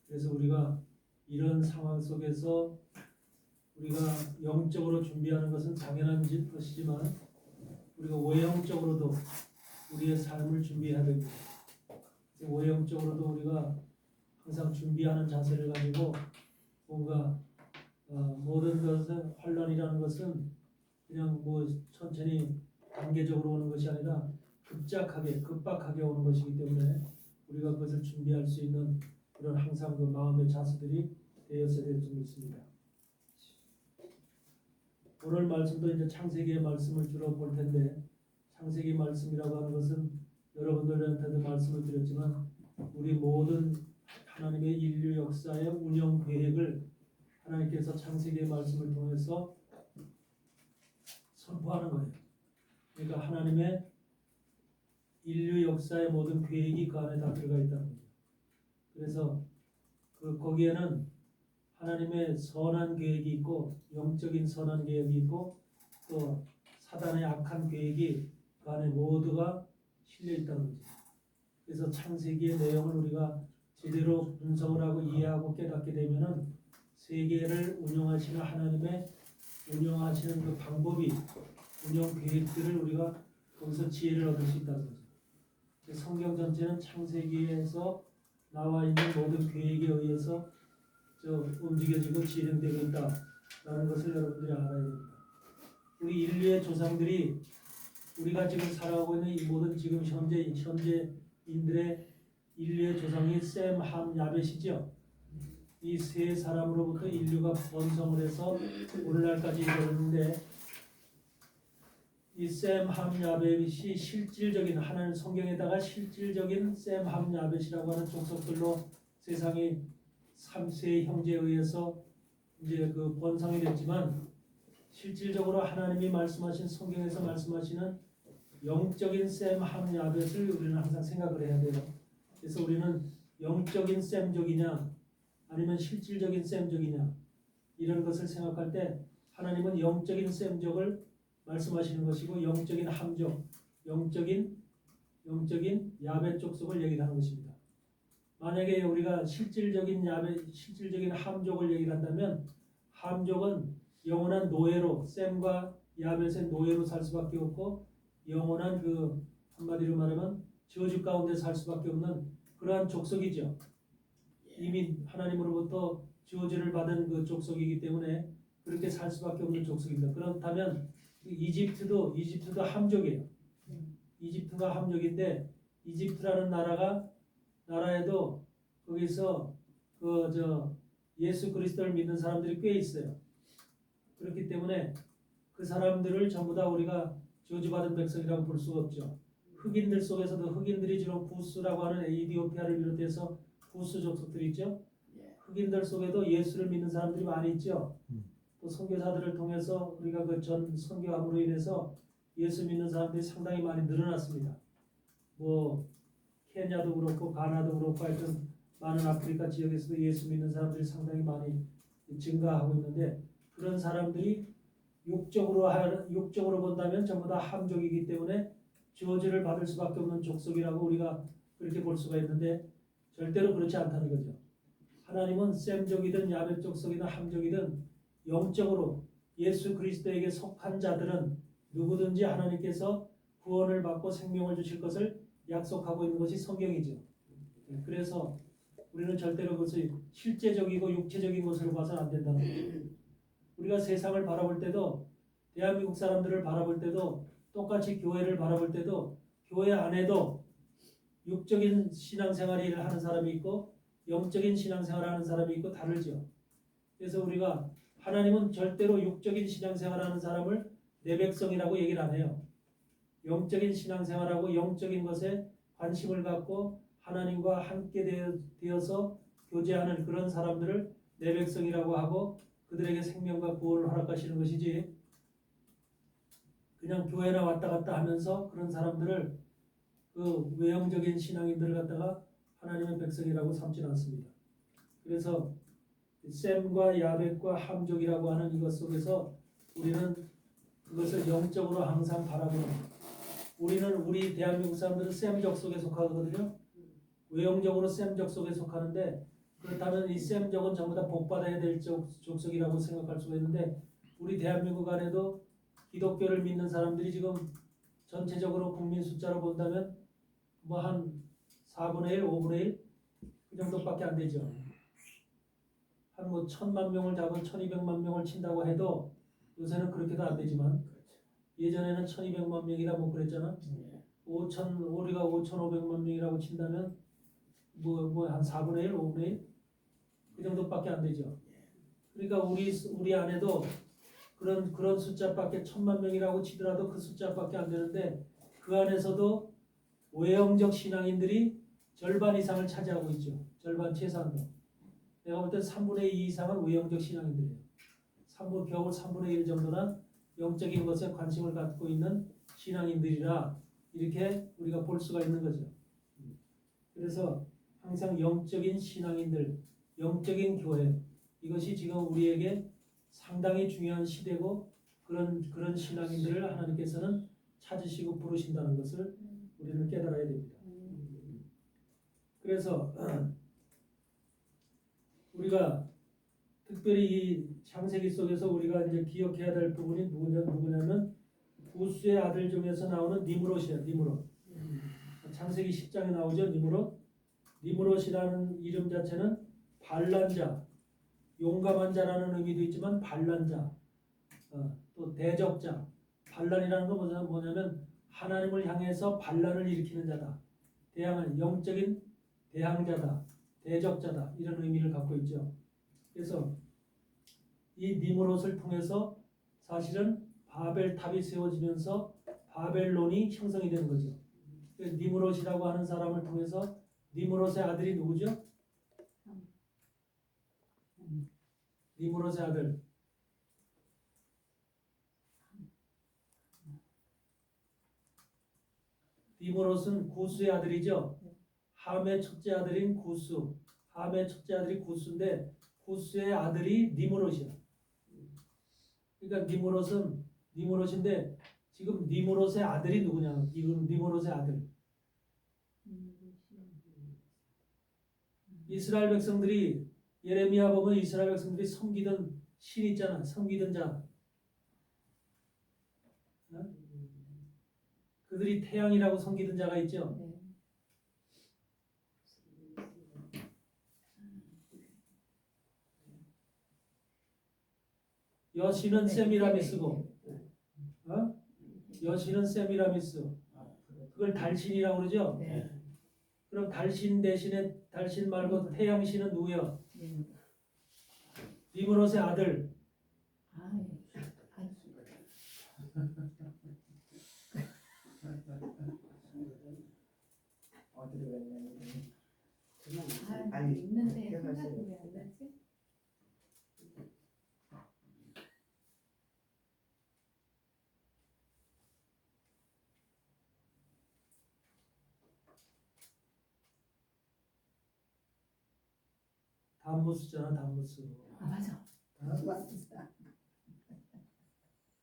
그래서 우리가 이런 상황 속에서 우리가 영적으로 준비하는 것은 당연한 것이지만 우리가 외형적으로도 우리의 삶을 준비해야 됩니다. 외형적으로도 우리가 항상 준비하는 자세를 가지고 뭔가 모든 것은 환란이라는 것은 그냥 뭐 천천히 단계적으로 오는 것이 아니라 급박하게 오는 것이기 때문에 우리가 그것을 준비할 수 있는 그런 항상 그 마음의 자세들이 되었어야 될 줄 믿습니다. 오늘 말씀도 이제 창세기의 말씀을 주로 볼 텐데 창세기 말씀이라고 하는 것은 여러분들한테도 말씀을 드렸지만 우리 모든 하나님의 인류 역사의 운영 계획을 하나님께서 창세기의 말씀을 통해서 선포하는 거예요. 그러니까 하나님의 인류 역사의 모든 계획이 그 안에 다 들어가 있다는 거죠. 그래서 거기에는 하나님의 선한 계획이 있고 영적인 선한 계획이 있고 또 사단의 악한 계획이 그 안에 모두가 실려 있다는 거죠. 그래서 창세기의 내용을 우리가 제대로 분석을 하고 이해하고 깨닫게 되면은 세계를 운영하시는 하나님의 운영하시는 그 방법이 운영 계획들을 우리가 거기서 지혜를 얻을 수 있다는 거죠. 성경 전체는 창세기에서 나와 있는 모든 계획에 의해서 움직여지고 진행되고 있다라는 것을 여러분들이 알아야 됩니다. 우리 인류의 조상들이 우리가 지금 살아가고 있는 이 모든 지금 현재인들의 인류의 조상이 셈, 함, 야벳이죠. 이 세 사람으로부터 인류가 번성을 해서 오늘날까지 이르렀는데 이 셈, 함, 야벳이 실질적인 하나님 성경에다가 실질적인 셈, 함, 야벳이라고 하는 족속들로 세상이 3세의 형제에 의해서 이제 그 번성이 됐지만 실질적으로 하나님이 말씀하신 성경에서 말씀하시는 영적인 셈, 함, 야벳을 우리는 항상 생각을 해야 돼요. 그래서 우리는 영적인 셈족이냐 아니면 실질적인 셈족이냐 이런 것을 생각할 때 하나님은 영적인 셈족을 말씀하시는 것이고 영적인 함족, 영적인 야벳 족속을 얘기하는 것입니다. 만약에 우리가 실질적인 함족을 얘기한다면 함족은 영원한 노예로 셈과 야벳의 노예로 살 수밖에 없고 영원한 그 한마디로 말하면 저주 가운데 살 수밖에 없는 그러한 족속이죠. 이미 하나님으로부터 저주를 받은 그 족속이기 때문에 그렇게 살 수밖에 없는 족속입니다. 그렇다면 이집트도 함족이에요. 이집트가 함족인데 이집트라는 나라에도 거기서 예수 그리스도를 믿는 사람들이 꽤 있어요. 그렇기 때문에 그 사람들을 전부 다 우리가 저주받은 백성이라고 볼 수가 없죠. 흑인들 속에서도 흑인들이 주로 구스라고 하는 에티오피아를 비롯해서 구스 족속들이 있죠. 흑인들 속에도 예수를 믿는 사람들이 많이 있죠. 또 선교사들을 통해서 우리가 그 전 선교함으로 인해서 예수 믿는 사람들이 상당히 많이 늘어났습니다. 뭐 케냐도 그렇고 가나도 그렇고 하여튼 많은 아프리카 지역에서도 예수 믿는 사람들이 상당히 많이 증가하고 있는데 그런 사람들이 육적으로 본다면 전부 다 함족이기 때문에 저주를 받을 수밖에 없는 족속이라고 우리가 그렇게 볼 수가 있는데 절대로 그렇지 않다는 거죠. 하나님은 셈족이든 야벳 족속이든 함족이든 영적으로 예수 그리스도에게 속한 자들은 누구든지 하나님께서 구원을 받고 생명을 주실 것을 약속하고 있는 것이 성경이죠. 그래서 우리는 절대로 그것이 실제적이고 육체적인 것으로 봐서는 안 된다는 거죠. 우리가 세상을 바라볼 때도 대한민국 사람들을 바라볼 때도 똑같이 교회를 바라볼 때도 교회 안에도 육적인 신앙생활을 하는 사람이 있고 영적인 신앙생활을 하는 사람이 있고 다르죠. 그래서 우리가 하나님은 절대로 육적인 신앙생활을 하는 사람을 내 백성이라고 얘기를 안 해요. 영적인 신앙생활하고 영적인 것에 관심을 갖고 하나님과 함께 되어서 교제하는 그런 사람들을 내 백성이라고 하고 그들에게 생명과 구원을 허락하시는 것이지 그냥 교회나 왔다 갔다 하면서 그런 사람들을 그 외형적인 신앙인들을 갖다가 하나님의 백성이라고 삼지는 않습니다. 그래서 셈과 야벳과 함족이라고 하는 이것 속에서 우리는 그것을 영적으로 항상 바라보는 우리 대한민국 사람들은 셈족 속에 속하거든요. 외형적으로 셈족 속에 속하는데 그렇다면 이 셈족은 전부 다 복받아야 될 족속이라고 생각할 수가 있는데 우리 대한민국 안에도 기독교를 믿는 사람들이 지금 전체적으로 국민 숫자로 본다면 뭐 한 4분의 1, 5분의 1 그 정도밖에 안 되죠. 한 뭐 1,000만 명을 잡은 1,200만 명을 친다고 해도 요새는 그렇게도 안 되지만 예전에는 1,200만 명이라 뭐 그랬잖아. 5천 우리가 5,500만 명이라고 친다면 뭐 한 4분의 1, 5분의 1 그 정도밖에 안 되죠. 그러니까 우리 안에도 그런 숫자밖에 1,000만 명이라고 치더라도 그 숫자밖에 안 되는데 그 안에서도 외형적 신앙인들이 절반 이상을 차지하고 있죠. 절반 최소한도. 내가 볼 때 3분의 2 이상은 외형적 신앙인들이에요. 겨우 3분의 1 정도는 영적인 것에 관심을 갖고 있는 신앙인들이라 이렇게 우리가 볼 수가 있는 거죠. 그래서 항상 영적인 신앙인들, 영적인 교회 이것이 지금 우리에게 상당히 중요한 시대고 그런 신앙인들을 하나님께서는 찾으시고 부르신다는 것을 우리는 깨달아야 됩니다. 그래서 우리가 특별히 이 창세기 속에서 우리가 이제 기억해야 될 부분이 누구냐면 구스의 아들 중에서 나오는 니므롯이야. 니므롯. 창세기 10장에 나오죠. 니므롯. 니므롯이라는 이름 자체는 반란자, 용감한 자라는 의미도 있지만 반란자, 또 대적자. 반란이라는 건 뭐냐면 하나님을 향해서 반란을 일으키는 자다. 대항은 영적인 대항자다. 대적자다. 이런 의미를 갖고 있죠. 그래서 이 니므롯을 통해서 사실은 바벨탑이 세워지면서 바벨론이 형성이 되는 거죠. 니므롯이라고 하는 사람을 통해서 니므롯의 아들이 누구죠? 니므롯의 아들. 니므롯은 구스의 아들이죠. 함의 첫째 아들인 구스. 함의 첫째 아들이 구스인데 구스의 아들이 니므롯이야. 그러니까 니므롯인데 지금 니므롯의 아들이 누구냐? 니므롯의 아들. 이스라엘 백성들이 예레미야 보면 이스라엘 백성들이 섬기던 신 있잖아. 섬기던 자. 그들이 태양이라고 섬기던 자가 있죠. 여신은 세미라미스고, 여신은 세미라미스. 그걸 달신이라고 그러죠. 그럼 달신 대신에 달신 말고 태양신은 누구야? 니므롯의 아들. 있는데 생각이 왜 안 나지? 담무스잖아, 담무스. 맞아.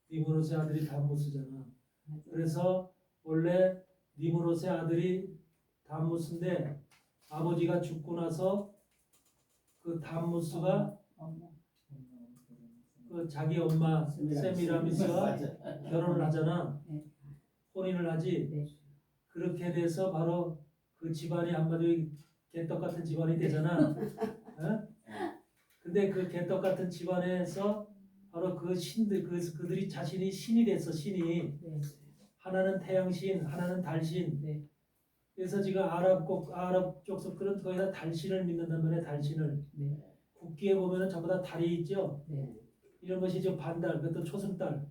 니므롯의 아들이 담무스잖아. 그래서 원래 니므롯의 아들이 담무스인데 아버지가 죽고 나서 그 담무스가 그 자기 엄마 세미라미스와 결혼을 하잖아. 혼인을 하지. 그렇게 돼서 바로 그 집안이 한마디로 개떡 같은 집안이 되잖아. 근데 그 개떡 같은 집안에서 바로 그 신들 그들이 자신이 신이 됐어. 신이 하나는 태양신, 하나는 달신. 그래서 지금 아랍 쪽 그런 거의 다 달신을 믿는단 말이야. 달신을. 국기에 보면은 전부 다 달이 있죠. 이런 것이 지금 반달, 그것도 초승달.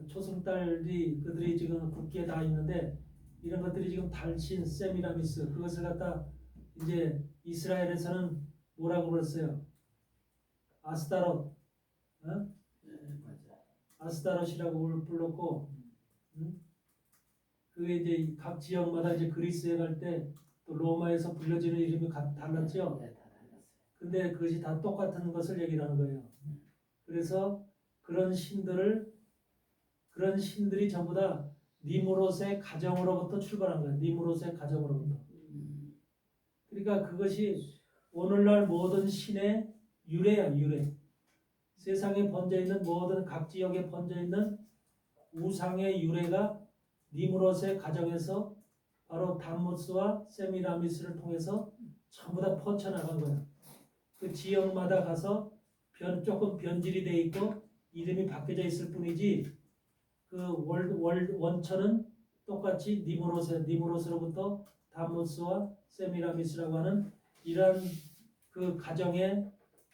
초승달이 그들이 지금 국기에 다 있는데 이런 것들이 지금 달신, 세미라미스 그것을 갖다 이제 이스라엘에서는 뭐라고 불렀어요? 아스타롯, 아스타롯이라고 불렀고, 그게 이제 각 지역마다 이제 그리스에 갈 때 또 로마에서 불려지는 이름이 달랐죠. 근데 그것이 다 똑같은 것을 얘기를 하는 거예요. 그래서 그런 신들이 전부 다 니므롯의 가정으로부터 출발한 거예요. 니므롯의 가정으로부터. 그러니까 그것이 오늘날 모든 신의 유래야, 유래. 세상에 번져 있는 모든 각 지역에 번져 있는 우상의 유래가 니무롯의 가정에서 바로 담무스와 세미라미스를 통해서 전부 다 퍼쳐나간 거야. 그 지역마다 가서 조금 변질이 돼 있고 이름이 바뀌어져 있을 뿐이지 그 원천은 똑같이 니무롯으로부터 담무스와 세미라미스라고 하는 이러한 그 가정의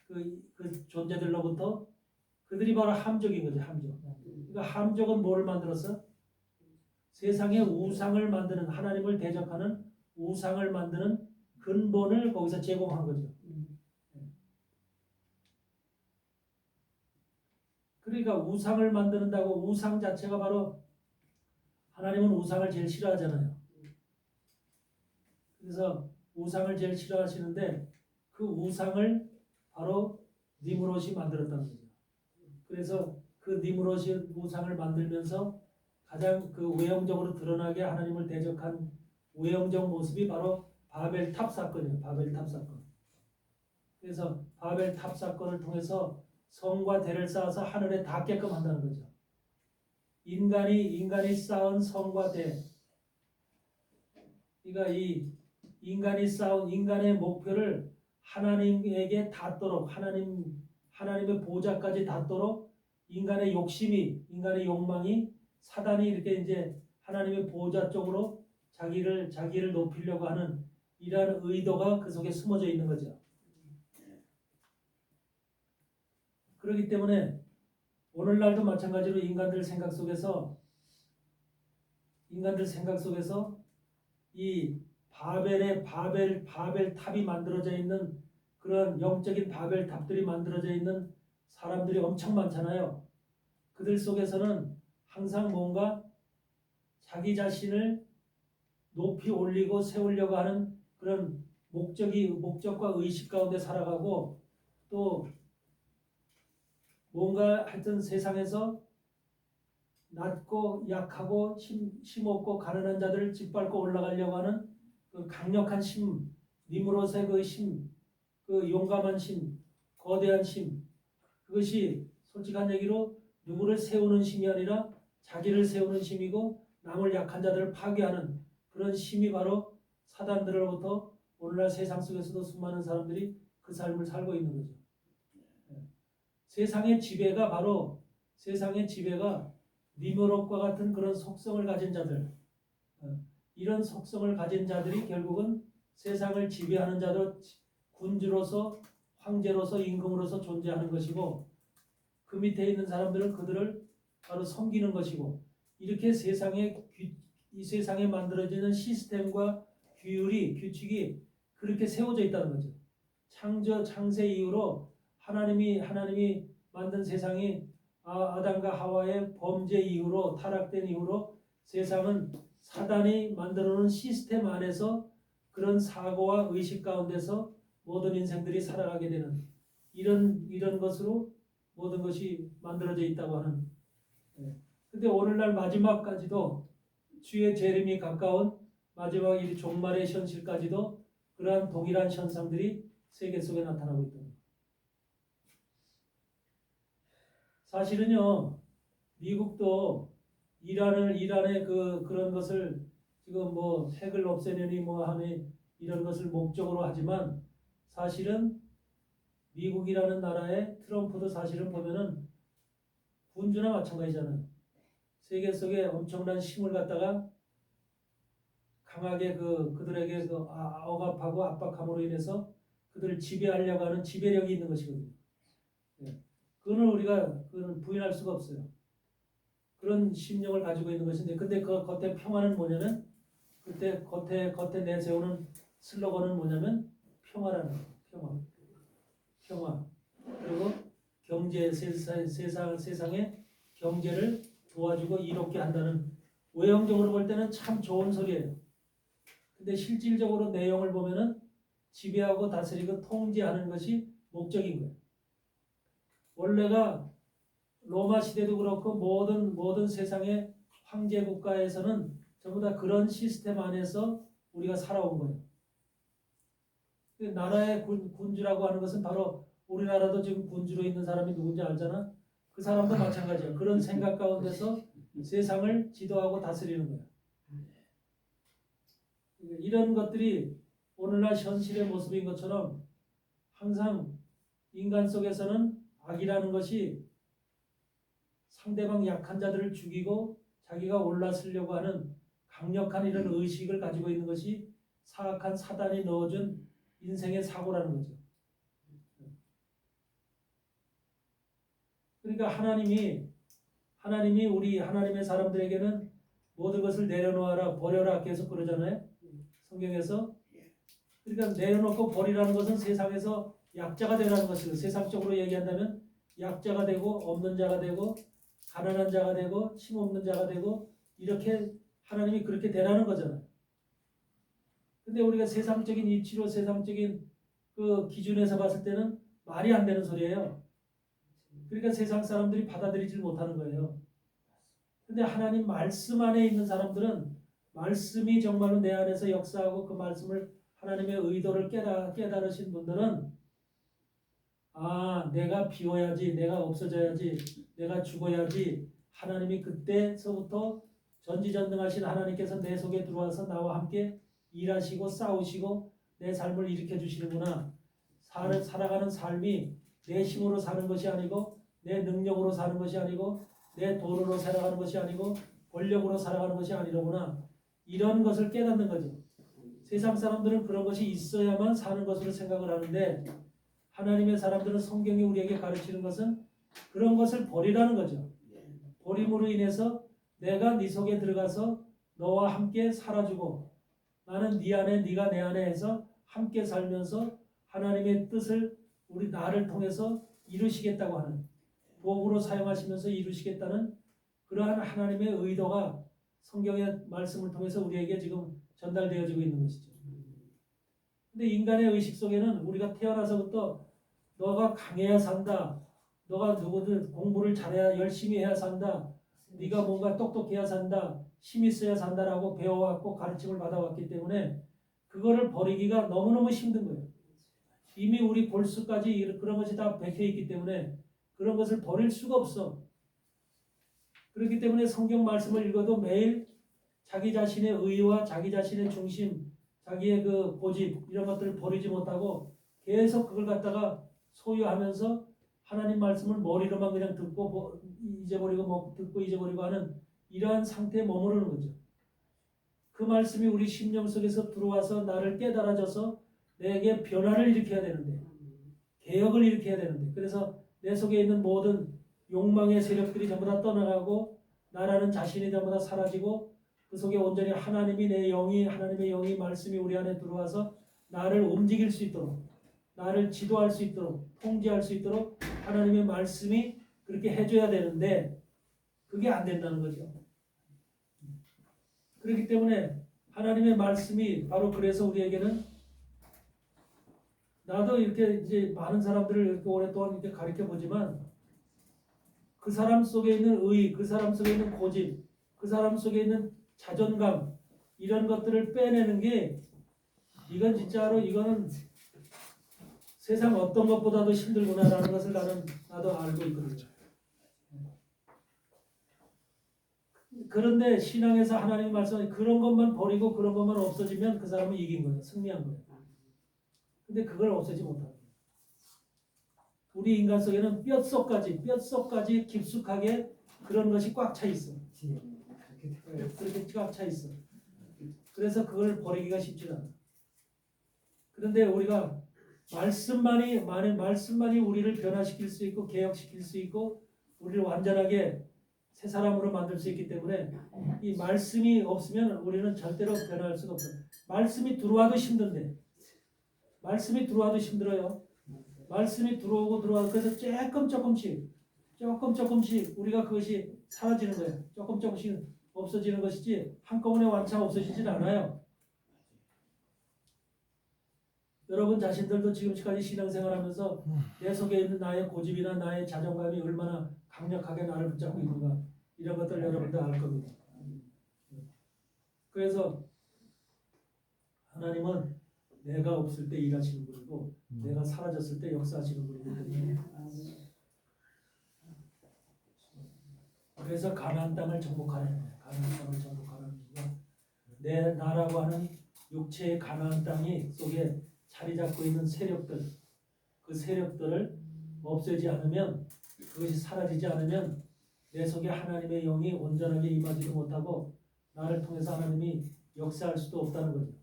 그 존재들로부터 그들이 바로 함족인 거죠. 함족. 그러니까 함족은 뭘 만들었어? 세상에 우상을 만드는 하나님을 대적하는 우상을 만드는 근본을 거기서 제공한 거죠. 그러니까 우상을 만드는다고 우상 자체가 바로 하나님은 우상을 제일 싫어하잖아요. 그래서 우상을 제일 싫어하시는데 그 우상을 바로 니무롯이 만들었다는 거죠. 그래서 그 니무롯이 우상을 만들면서 가장 그 외형적으로 드러나게 하나님을 대적한 외형적 모습이 바로 바벨탑 사건이에요. 바벨탑 사건. 그래서 바벨탑 사건을 통해서 성과 대를 쌓아서 하늘에 닿게끔 한다는 거죠. 인간이 쌓은 성과 대. 그러니까 이 인간이 쌓은 인간의 목표를 하나님에게 닿도록 하나님의 보좌까지 닿도록 인간의 욕심이 인간의 욕망이 사단이 이렇게 이제 하나님의 보좌 쪽으로 자기를 높이려고 하는 이러한 의도가 그 속에 숨어져 있는 거죠. 그렇기 때문에 오늘날도 마찬가지로 인간들 생각 속에서 이 바벨탑이 만들어져 있는 그런 영적인 바벨탑들이 만들어져 있는 사람들이 엄청 많잖아요. 그들 속에서는 항상 뭔가 자기 자신을 높이 올리고 세우려고 하는 그런 목적과 의식 가운데 살아가고 또 뭔가 하여튼 세상에서 낮고 약하고 힘없고 가난한 자들을 짓밟고 올라가려고 하는 그 강력한 힘, 니무롯의 그 힘, 그 용감한 힘, 거대한 힘, 그것이 솔직한 얘기로 누구를 세우는 힘이 아니라 자기를 세우는 힘이고 남을 약한 자들을 파괴하는 그런 힘이 바로 사단들로부터 오늘날 세상 속에서도 수많은 사람들이 그 삶을 살고 있는 거죠. 세상의 지배가 니무롯과 같은 그런 속성을 가진 자들, 이런 속성을 가진 자들이 결국은 세상을 지배하는 자들, 군주로서 황제로서 임금으로서 존재하는 것이고 그 밑에 있는 사람들은 그들을 바로 섬기는 것이고 이렇게 이 세상에 만들어지는 시스템과 규칙이 그렇게 세워져 있다는 거죠. 창세 이후로 하나님이 만든 세상이 아담과 하와의 범죄 이후로 타락된 이후로 세상은 사단이 만들어 놓은 시스템 안에서 그런 사고와 의식 가운데서 모든 인생들이 살아가게 되는 이런 것으로 모든 것이 만들어져 있다고 하는. 근데 오늘날 마지막까지도 주의 재림이 가까운 마지막 이 종말의 현실까지도 그러한 동일한 현상들이 세계 속에 나타나고 있다. 사실은요, 미국도 이란의 그런 것을 지금 뭐 핵을 없애려니 뭐 하는 이런 것을 목적으로 하지만 사실은 미국이라는 나라의 트럼프도 사실은 보면은 군주나 마찬가지잖아요. 세계 속에 엄청난 힘을 갖다가 강하게 그들에게 억압하고 압박함으로 인해서 그들을 지배하려고 하는 지배력이 있는 것이거든요. 그거는 우리가 부인할 수가 없어요. 그런 심령을 가지고 있는 것인데, 근데 그 겉에 평화는 뭐냐면, 그때 겉에 내세우는 슬로건은 뭐냐면 평화라는 거예요. 평화. 그리고 경제, 세상의 경제를 도와주고 이롭게 한다는, 외형적으로 볼 때는 참 좋은 소리예요. 근데 실질적으로 내용을 보면은 지배하고 다스리고 통제하는 것이 목적인 거예요. 원래가 로마 시대도 그렇고 모든 세상의 황제 국가에서는 전부 다 그런 시스템 안에서 우리가 살아온 거예요. 그 나라의 군주라고 하는 것은 바로 우리나라도 지금 군주로 있는 사람이 누군지 알잖아. 그 사람도 마찬가지야. 그런 생각 가운데서 세상을 지도하고 다스리는 거야. 이런 것들이 오늘날 현실의 모습인 것처럼 항상 인간 속에서는 악이라는 것이 상대방 약한 자들을 죽이고 자기가 올라서려고 하는 강력한 이런 의식을 가지고 있는 것이 사악한 사단이 넣어준 인생의 사고라는 거죠. 그러니까 하나님이 우리 하나님의 사람들에게는 모든 것을 내려놓아라 버려라 계속 그러잖아요. 성경에서. 그러니까 내려놓고 버리라는 것은 세상에서 약자가 되라는 것이고, 세상적으로 얘기한다면 약자가 되고 없는 자가 되고 가난한 자가 되고 힘없는 자가 되고 이렇게 하나님이 그렇게 되라는 거잖아요. 근데 우리가 세상적인 이치로 세상적인 그 기준에서 봤을 때는 말이 안 되는 소리예요. 그러니까 세상 사람들이 받아들이질 못하는 거예요. 근데 하나님 말씀 안에 있는 사람들은 말씀이 정말로 내 안에서 역사하고 그 말씀을 하나님의 의도를 깨달으신 분들은 아, 내가 비워야지, 내가 없어져야지, 내가 죽어야지. 하나님이 그때서부터 전지전능하신 하나님께서 내 속에 들어와서 나와 함께 일하시고 싸우시고 내 삶을 일으켜 주시는구나. 살아가는 삶이 내 힘으로 사는 것이 아니고 내 능력으로 사는 것이 아니고 내 돈으로 살아가는 것이 아니고 권력으로 살아가는 것이 아니로구나. 이런 것을 깨닫는 거죠. 세상 사람들은 그런 것이 있어야만 사는 것으로 생각을 하는데 하나님의 사람들은 성경이 우리에게 가르치는 것은 그런 것을 버리라는 거죠. 버림으로 인해서 내가 네 속에 들어가서 너와 함께 살아주고 나는 네 안에 네가 내 안에 해서 함께 살면서 하나님의 뜻을 우리 나를 통해서 이루시겠다고 하는 도구로 사용하시면서 이루시겠다는 그러한 하나님의 의도가 성경의 말씀을 통해서 우리에게 지금 전달되어지고 있는 것이죠. 근데 인간의 의식 속에는 우리가 태어나서부터 너가 강해야 산다. 너가 누구든 공부를 잘해야 열심히 해야 산다. 네가 뭔가 똑똑해야 산다. 힘 있어야 산다라고 배워왔고 가르침을 받아왔기 때문에 그거를 버리기가 너무너무 힘든 거예요. 이미 우리 골수까지 그런 것이 다 박혀 있기 때문에 그런 것을 버릴 수가 없어. 그렇기 때문에 성경 말씀을 읽어도 매일 자기 자신의 의와 자기 자신의 중심, 자기의 그 고집 이런 것들을 버리지 못하고 계속 그걸 갖다가 소유하면서 하나님 말씀을 머리로만 그냥 듣고 잊어버리고 듣고 잊어버리고 하는 이러한 상태에 머무르는 거죠. 그 말씀이 우리 심령 속에서 들어와서 나를 깨달아줘서 내게 변화를 일으켜야 되는데 개혁을 일으켜야 되는데 그래서 내 속에 있는 모든 욕망의 세력들이 전부 다 떠나가고 나라는 자신이 전부 다 사라지고 그 속에 온전히 하나님이 내 영이 하나님의 영이 말씀이 우리 안에 들어와서 나를 움직일 수 있도록 나를 지도할 수 있도록 통제할 수 있도록 하나님의 말씀이 그렇게 해줘야 되는데 그게 안 된다는 거죠. 그렇기 때문에 하나님의 말씀이 바로 그래서 우리에게는 나도 이렇게 이제 많은 사람들을 이렇게 오랫동안 이렇게 가르쳐 보지만 그 사람 속에 있는 의, 그 사람 속에 있는 고집, 그 사람 속에 있는 자존감 이런 것들을 빼내는 게 이건 진짜로 이거는 세상 어떤 것보다도 힘들구나라는 것을 나도 알고 있거든요. 그런데 신앙에서 하나님 말씀은 그런 것만 버리고 그런 것만 없어지면 그 사람은 이긴 거예요. 승리한 거예요. 근데 그걸 없애지 못합니다. 우리 인간 속에는 뼛속까지 깊숙하게 그런 것이 꽉 차 있어. 그렇게 꽉 차 있어. 그래서 그걸 버리기가 쉽지 않아. 그런데 우리가 말씀만이 우리를 변화시킬 수 있고 개혁시킬 수 있고 우리를 완전하게 새 사람으로 만들 수 있기 때문에 이 말씀이 없으면 우리는 절대로 변화할 수가 없어요. 말씀이 들어와도 힘든데 말씀이 들어와도 힘들어요. 말씀이 들어오고 그래서 조금씩 우리가 그것이 사라지는 거예요. 조금씩 없어지는 것이지 한꺼번에 완창 없어지진 않아요. 여러분 자신들도 지금까지 신앙생활하면서 내 속에 있는 나의 고집이나 나의 자존감이 얼마나 강력하게 나를 붙잡고 있는가 이런 것들 여러분도 알 겁니다. 그래서 하나님은 내가 없을 때 일하시는 분이고 내가 사라졌을 때 역사하시는 분이거든요. 그래서 가나안 땅을 정복하라는 거예요. 가나안 땅을 정복하라는 이유가 내 나라고 하는 육체의 가나안 땅이 속에 자리 잡고 있는 세력들, 그 세력들을 없애지 않으면, 그것이 사라지지 않으면 내 속에 하나님의 영이 온전하게 임하지도 못하고 나를 통해서 하나님이 역사할 수도 없다는 거죠.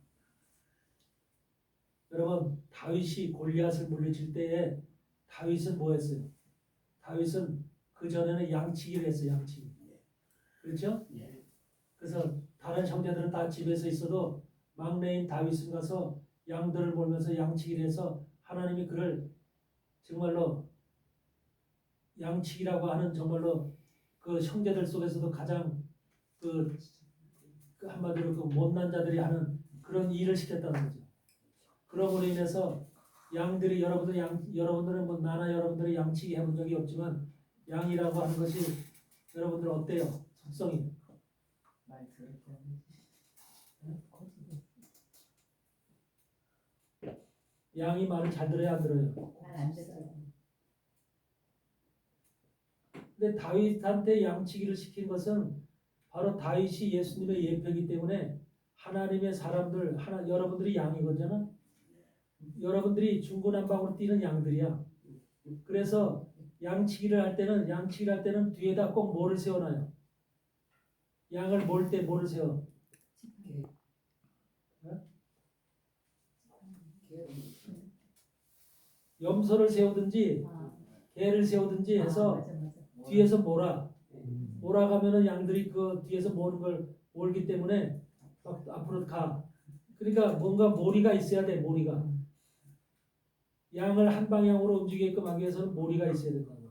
여러분, 다윗이 골리앗을 물리칠 때에 다윗은 뭐 했어요? 다윗은 그 전에는 양치기를 했어요. 양치기. 그렇죠? 그래서 다른 형제들은 다 집에서 있어도 막내인 다윗은 가서 양들을 몰면서 양치기를 해서 하나님이 그를 정말로 양치기라고 하는 정말로 그 형제들 속에서도 가장 그 한마디로 그 못난 자들이 하는 그런 일을 시켰다는 거죠. 그러므로 인해서 양들이 여러분들은 뭐 나나 여러분들이 양치기 해본 적이 없지만 양이라고 하는 것이 여러분들 어때요? 속성이 양이 말을 잘 들어야 안 들어요? 잘안 됐어요. 근데 다윗한테 양치기를 시킨 것은 바로 다윗이 예수님의 예표이기 때문에 하나님의 사람들, 여러분들이 양이거든요. 여러분들이 중구난방으로 뛰는 양들이야. 그래서 양치기를 할 때는 뒤에다 꼭 뭐를 세워놔요? 양을 몰 때 뭐를 세워? 염소를 세우든지 개를 세우든지 해서 맞아, 맞아. 뒤에서 몰아가면은 양들이 그 뒤에서 모는 걸 몰기 때문에 막 앞으로 가. 그러니까 뭔가 모리가 있어야 돼. 모리가. 양을 한 방향으로 움직이게끔 하기 위해서는 모리가 있어야 된다고.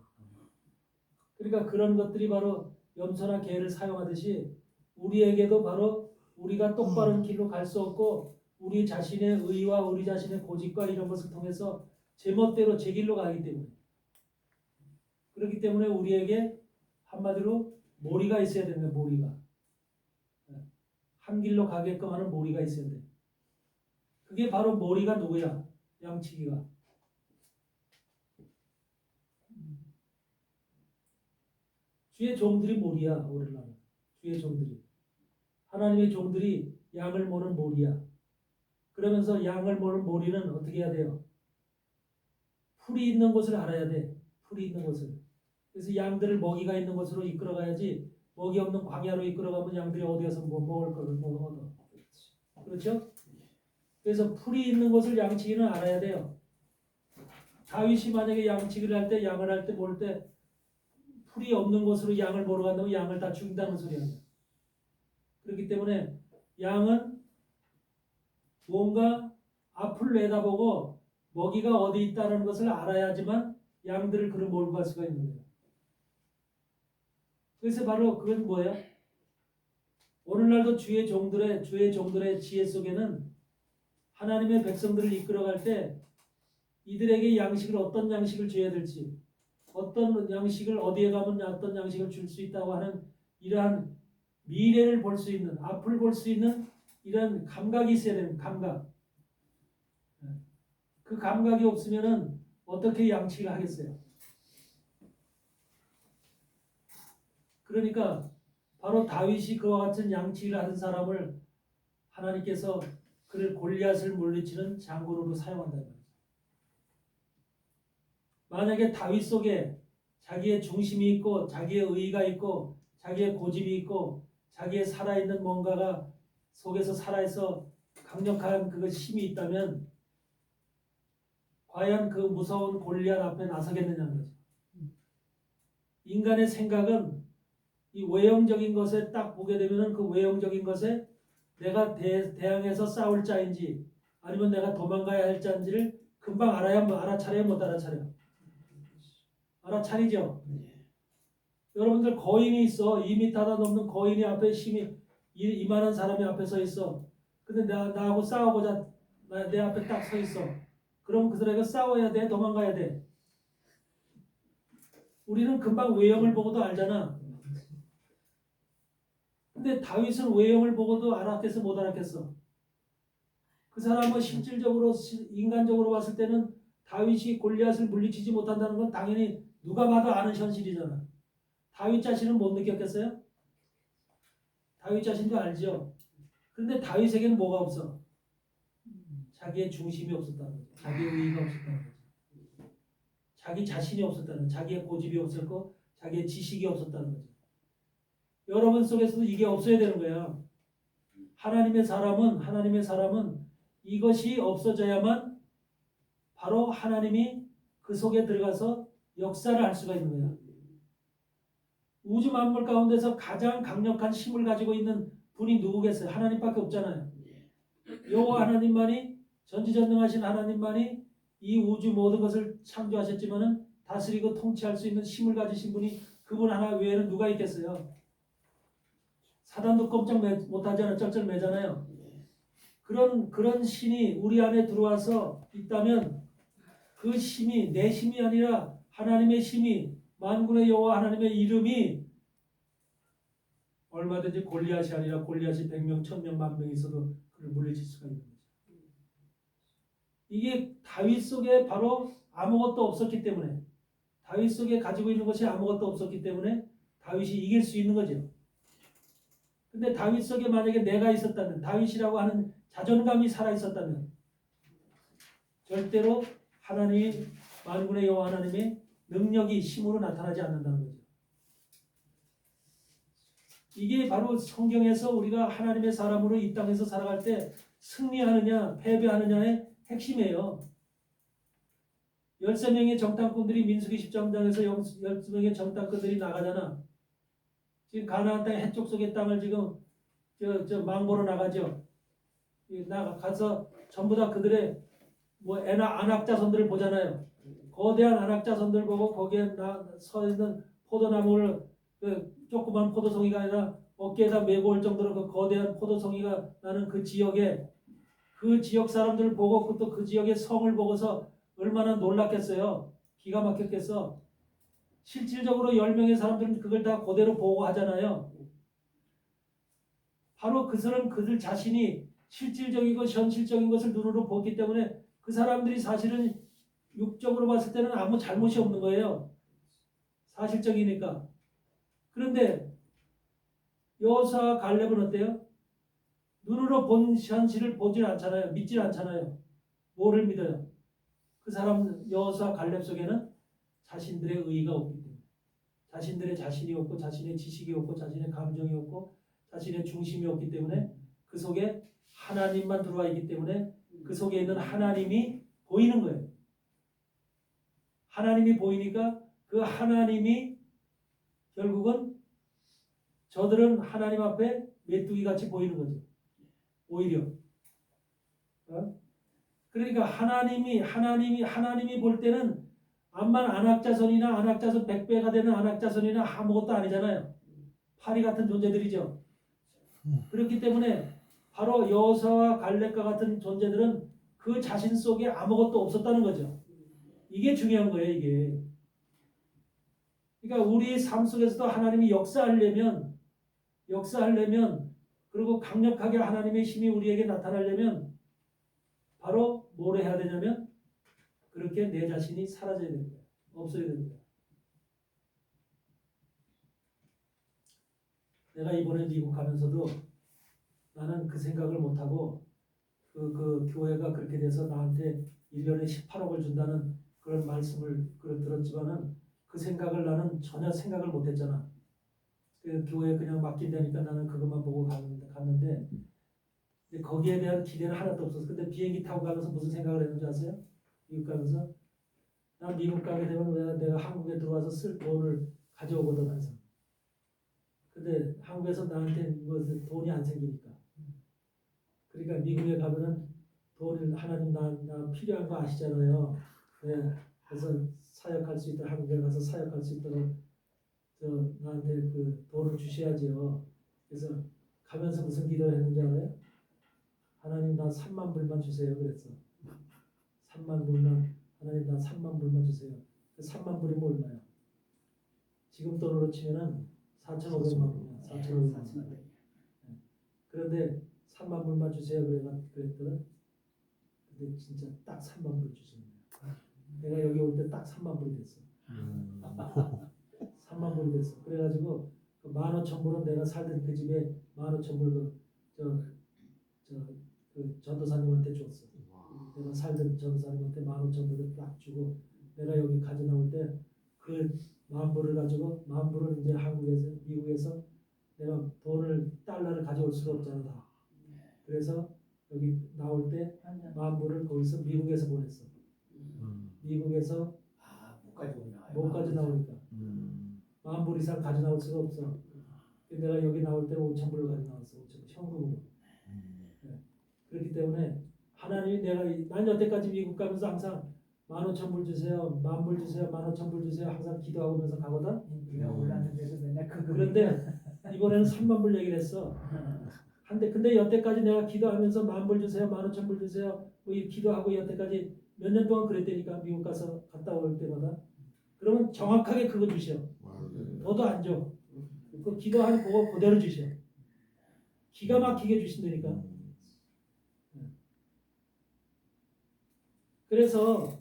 그러니까 그런 것들이 바로 염소나 개를 사용하듯이 우리에게도 바로 우리가 똑바른 길로 갈 수 없고 우리 자신의 의와 우리 자신의 고집과 이런 것을 통해서 제멋대로 제 길로 가기 때문에, 그렇기 때문에 우리에게 한마디로 모리가 있어야 되는 거예요. 모리가. 한 길로 가게끔 하는 모리가 있어야 돼. 그게 바로 모리가 누구야? 양치기가. 주의 종들이 모리야. 오늘날 주의 종들이, 하나님의 종들이 양을 모는 모리야. 그러면서 양을 모는 모리는 어떻게 해야 돼요? 풀이 있는 곳을 알아야 돼. 풀이 있는 곳을. 그래서 양들을 먹이가 있는 곳으로 이끌어가야지, 먹이 없는 광야로 이끌어가면 양들이 어디 가서 뭐 먹을 거를 못 얻어. 그렇죠? 그래서 풀이 있는 곳을 양치기는 알아야 돼요. 다윗이 만약에 양치기를 할 때, 양을 할 때, 몰 때 풀이 없는 곳으로 양을 몰아 간다면 양을 다 죽인다는 소리야. 그렇기 때문에 양은 뭔가 앞을 내다보고 먹이가 어디 있다는 것을 알아야지만 양들을 그를 몰고 갈 수가 있는 거예요. 그래서 바로 그건 뭐예요? 오늘날도 주의 종들의 지혜 속에는 하나님의 백성들을 이끌어갈 때 이들에게 양식을 어떤 양식을 줘야 될지, 어떤 양식을 어디에 가면 어떤 양식을 줄 수 있다고 하는 이러한 미래를 볼 수 있는, 앞을 볼 수 있는 이런 감각이 있어야 되는 감각. 그 감각이 없으면은 어떻게 양치기를 하겠어요? 그러니까 바로 다윗이 그와 같은 양치기를 하는 사람을 하나님께서 그를 골리앗을 물리치는 장군으로 사용한다는 거죠. 만약에 다윗 속에 자기의 중심이 있고 자기의 의의가 있고 자기의 고집이 있고 자기의 살아있는 뭔가가 속에서 살아있어 강력한 그것이 힘이 있다면 과연 그 무서운 골리앗 앞에 나서겠느냐는 거죠. 인간의 생각은 이 외형적인 것에 딱 보게 되면은 그 외형적인 것에 내가 대항해서 싸울 자인지 아니면 내가 도망가야 할 자인지를 금방 알아차려요, 못 알아차려? 알아차리죠. 여러분들 거인이 있어. 2m나 넘는 거인이 앞에 힘이 이만한 사람이 앞에 서 있어. 근데 나하고 싸워보자. 내 앞에 딱 서 있어. 그럼 그들에게 싸워야 돼? 도망가야 돼? 우리는 금방 외형을 보고도 알잖아. 근데 다윗은 외형을 보고도 알았겠어? 못 알았겠어? 그 사람은 실질적으로 인간적으로 봤을 때는 다윗이 골리앗을 물리치지 못한다는 건 당연히 누가 봐도 아는 현실이잖아. 다윗 자신은 못 느꼈겠어요? 다윗 자신도 알죠. 그런데 다윗에게는 뭐가 없어? 자기의 중심이 없었다는 거죠. 자기의 의의가 없었다는 거죠. 자기 자신이 없었다는 거죠. 자기의 고집이 없었고 자기의 지식이 없었다는 거죠. 여러분 속에서도 이게 없어야 되는 거야. 하나님의 사람은 이것이 없어져야만 바로 하나님이 그 속에 들어가서 역사를 할 수가 있는 거야. 우주 만물 가운데서 가장 강력한 힘을 가지고 있는 분이 누구겠어요? 하나님밖에 없잖아요. 여호와 하나님만이 전지전능하신 하나님만이 이 우주 모든 것을 창조하셨지만은 다스리고 통치할 수 있는 힘을 가지신 분이 그분 하나 외에는 누가 있겠어요? 사단도 꼼짝 못하잖아요. 쩔쩔매잖아요. 그런 신이 우리 안에 들어와서 있다면 그 힘이 내 힘이 아니라 하나님의 힘이 만군의 여호와 하나님의 이름이 얼마든지 골리앗이 아니라 골리앗이 100명, 1000명, 10,000명 있어도 그를 물리칠 수가 있는 거죠. 이게 다윗 속에 바로 아무것도 없었기 때문에 다윗 속에 가지고 있는 것이 아무것도 없었기 때문에 다윗이 이길 수 있는 거죠. 근데 다윗 속에 만약에 내가 있었다면 다윗이라고 하는 자존감이 살아있었다면 절대로 하나님이 만군의 여호와 하나님의 능력이 힘으로 나타나지 않는다는 거죠. 이게 바로 성경에서 우리가 하나님의 사람으로 이 땅에서 살아갈 때 승리하느냐 패배하느냐의 핵심이에요. 13명의 정탐꾼들이 민수기 13장에서 12명의 정탐꾼들이 나가잖아. 지금 가나안 땅 해쪽 속의 땅을 지금 망보러 나가죠. 나가서 전부 다 그들의 안악자손들을 보잖아요. 거대한 안악자손들 보고 거기에 서 있는 포도나무를 조그만 포도송이가 아니라 어깨에다 메고 올 정도로 그 거대한 포도송이가 나는 그 지역에 그 지역 사람들을 보고 또 그 지역의 성을 보고서 얼마나 놀랐겠어요. 기가 막혔겠어. 실질적으로 10명의 사람들은 그걸 다 그대로 보고 하잖아요. 바로 그들 자신이 실질적이고 현실적인 것을 눈으로 보기 때문에 그 사람들이 사실은 육적으로 봤을 때는 아무 잘못이 없는 거예요. 사실적이니까. 그런데 여호수아와 갈렙은 어때요? 눈으로 본 현실을 보질 않잖아요. 믿질 않잖아요. 뭐를 믿어요? 그 사람 여호수아 갈렙 속에는 자신들의 의의가 없기 때문에 자신들의 자신이 없고 자신의 지식이 없고 자신의 감정이 없고 자신의 중심이 없기 때문에 그 속에 하나님만 들어와 있기 때문에 그 속에 있는 하나님이 보이는 거예요. 하나님이 보이니까 그 하나님이 결국은 저들은 하나님 앞에 메뚜기 같이 보이는 거죠. 오히려. 그러니까 하나님이 볼 때는 암만 안악자손이나 안악자손 100배가 되는 안악자손이나 아무것도 아니잖아요. 파리 같은 존재들이죠. 그렇기 때문에 바로 여호수아와 갈렙과 같은 존재들은 그 자신 속에 아무것도 없었다는 거죠. 이게 중요한 거예요, 이게. 그러니까 우리 삶 속에서도 하나님이 역사하려면 그리고 강력하게 하나님의 힘이 우리에게 나타나려면 바로 뭘 해야 되냐면 그렇게 내 자신이 사라져야 됩니다. 없어야 됩니다. 내가 이번에 미국 가면서도 나는 그 생각을 못하고 그 교회가 그렇게 돼서 나한테 1년에 18억을 준다는 그런 말씀을 들었지만은 그 생각을 나는 전혀 생각을 못했잖아. 그 교회에 그냥 맡긴다니까 나는 그것만 보고 갔는데 거기에 대한 기대는 하나도 없었어. 근데 비행기 타고 가면서 무슨 생각을 했는지 아세요? 미국 가면서 난 미국 가게 되면 왜 내가 한국에 들어와서 쓸 돈을 가져오거든 항상. 근데 한국에서 나한테 뭐 돈이 안 생기니까. 그러니까 미국에 가면은 돈을 하나님 나 필요한 거 아시잖아요. 네. 그래서 사역할 수 있도록 한국에 가서 사역할 수 있도록 나한테 그 돈을 주셔야죠. 그래서 가면서 무슨 기도를 했는지 알아요? 하나님 나 3만 불만 주세요. 그랬어. 3만 불만 하나님 나 3만 불만 주세요. 그 3만 불이면 얼마요? 지금 돈으로 치면은 4,500만 불이야. 4,500만 불. 그런데 3만 불만 주세요. 그랬더니 근데 진짜 딱 3만 불 주시는 거예요. 내가 여기 올 때 딱 3만 불이 됐어. 3만 불이 됐어. 그래가지고 그 15,000불은 내가 살던 그 집에 15,000불 그 전도사님한테 줬어. 내가 살던 전도사님한테 15,000불을 딱 주고 내가 여기 가져 나올 때 그 10,000불을 가지고 10,000불은 이제 한국에서 미국에서 내가 달러를 가져올 수가 없잖아 다. 그래서 여기 나올 때 10,000불을 거기서 미국에서 보냈어. 미국에서 못 가져 나오니까 10,000불 이상 가져 나올 수가 없어. 내가 여기 나올 때 5,000불을 가져 나왔어. 5,000불 현금으로. 네. 그렇기 때문에 하나님이 난 여태까지 미국 가면서 항상 15,000불 주세요, 10,000불 주세요, 15,000불 주세요 항상 기도하면서 가거든. 네가 올랐는데도 맨날 그런데 이번에는 3만 불 얘기를 했어. 근데 여태까지 내가 기도하면서 10,000불 주세요, 15,000불 주세요 뭐 이 기도하고 여태까지 몇 년 동안 그랬다니까 미국 가서 갔다 올 때마다. 그러면 정확하게 그거 주셔. 너도 안 줘. 그 기도하는 그거 그대로 주셔. 기가 막히게 주신다니까. 그래서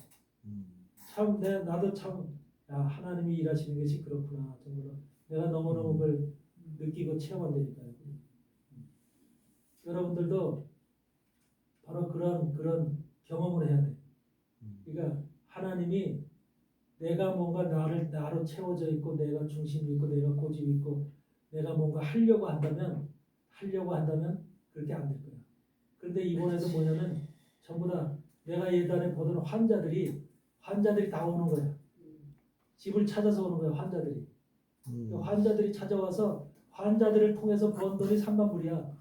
참 나도 참 하나님이 일하시는 것이 그렇구나 정말로 내가 너무너무 그걸 느끼고 체험한다니까요. 여러분들도 바로 그런 경험을 해야 돼. 그러니까 하나님이 내가 뭔가 나로 채워져 있고 내가 중심이 있고 내가 고집이 있고 내가 뭔가 하려고 한다면 그렇게 안 될 거야. 그런데 이번에도 뭐냐면 전부 다 내가 예전에 보던 환자들이 다 오는 거야. 집을 찾아서 오는 거야 환자들이. 환자들이 찾아와서 환자들을 통해서 번 돈이 3만 불이야.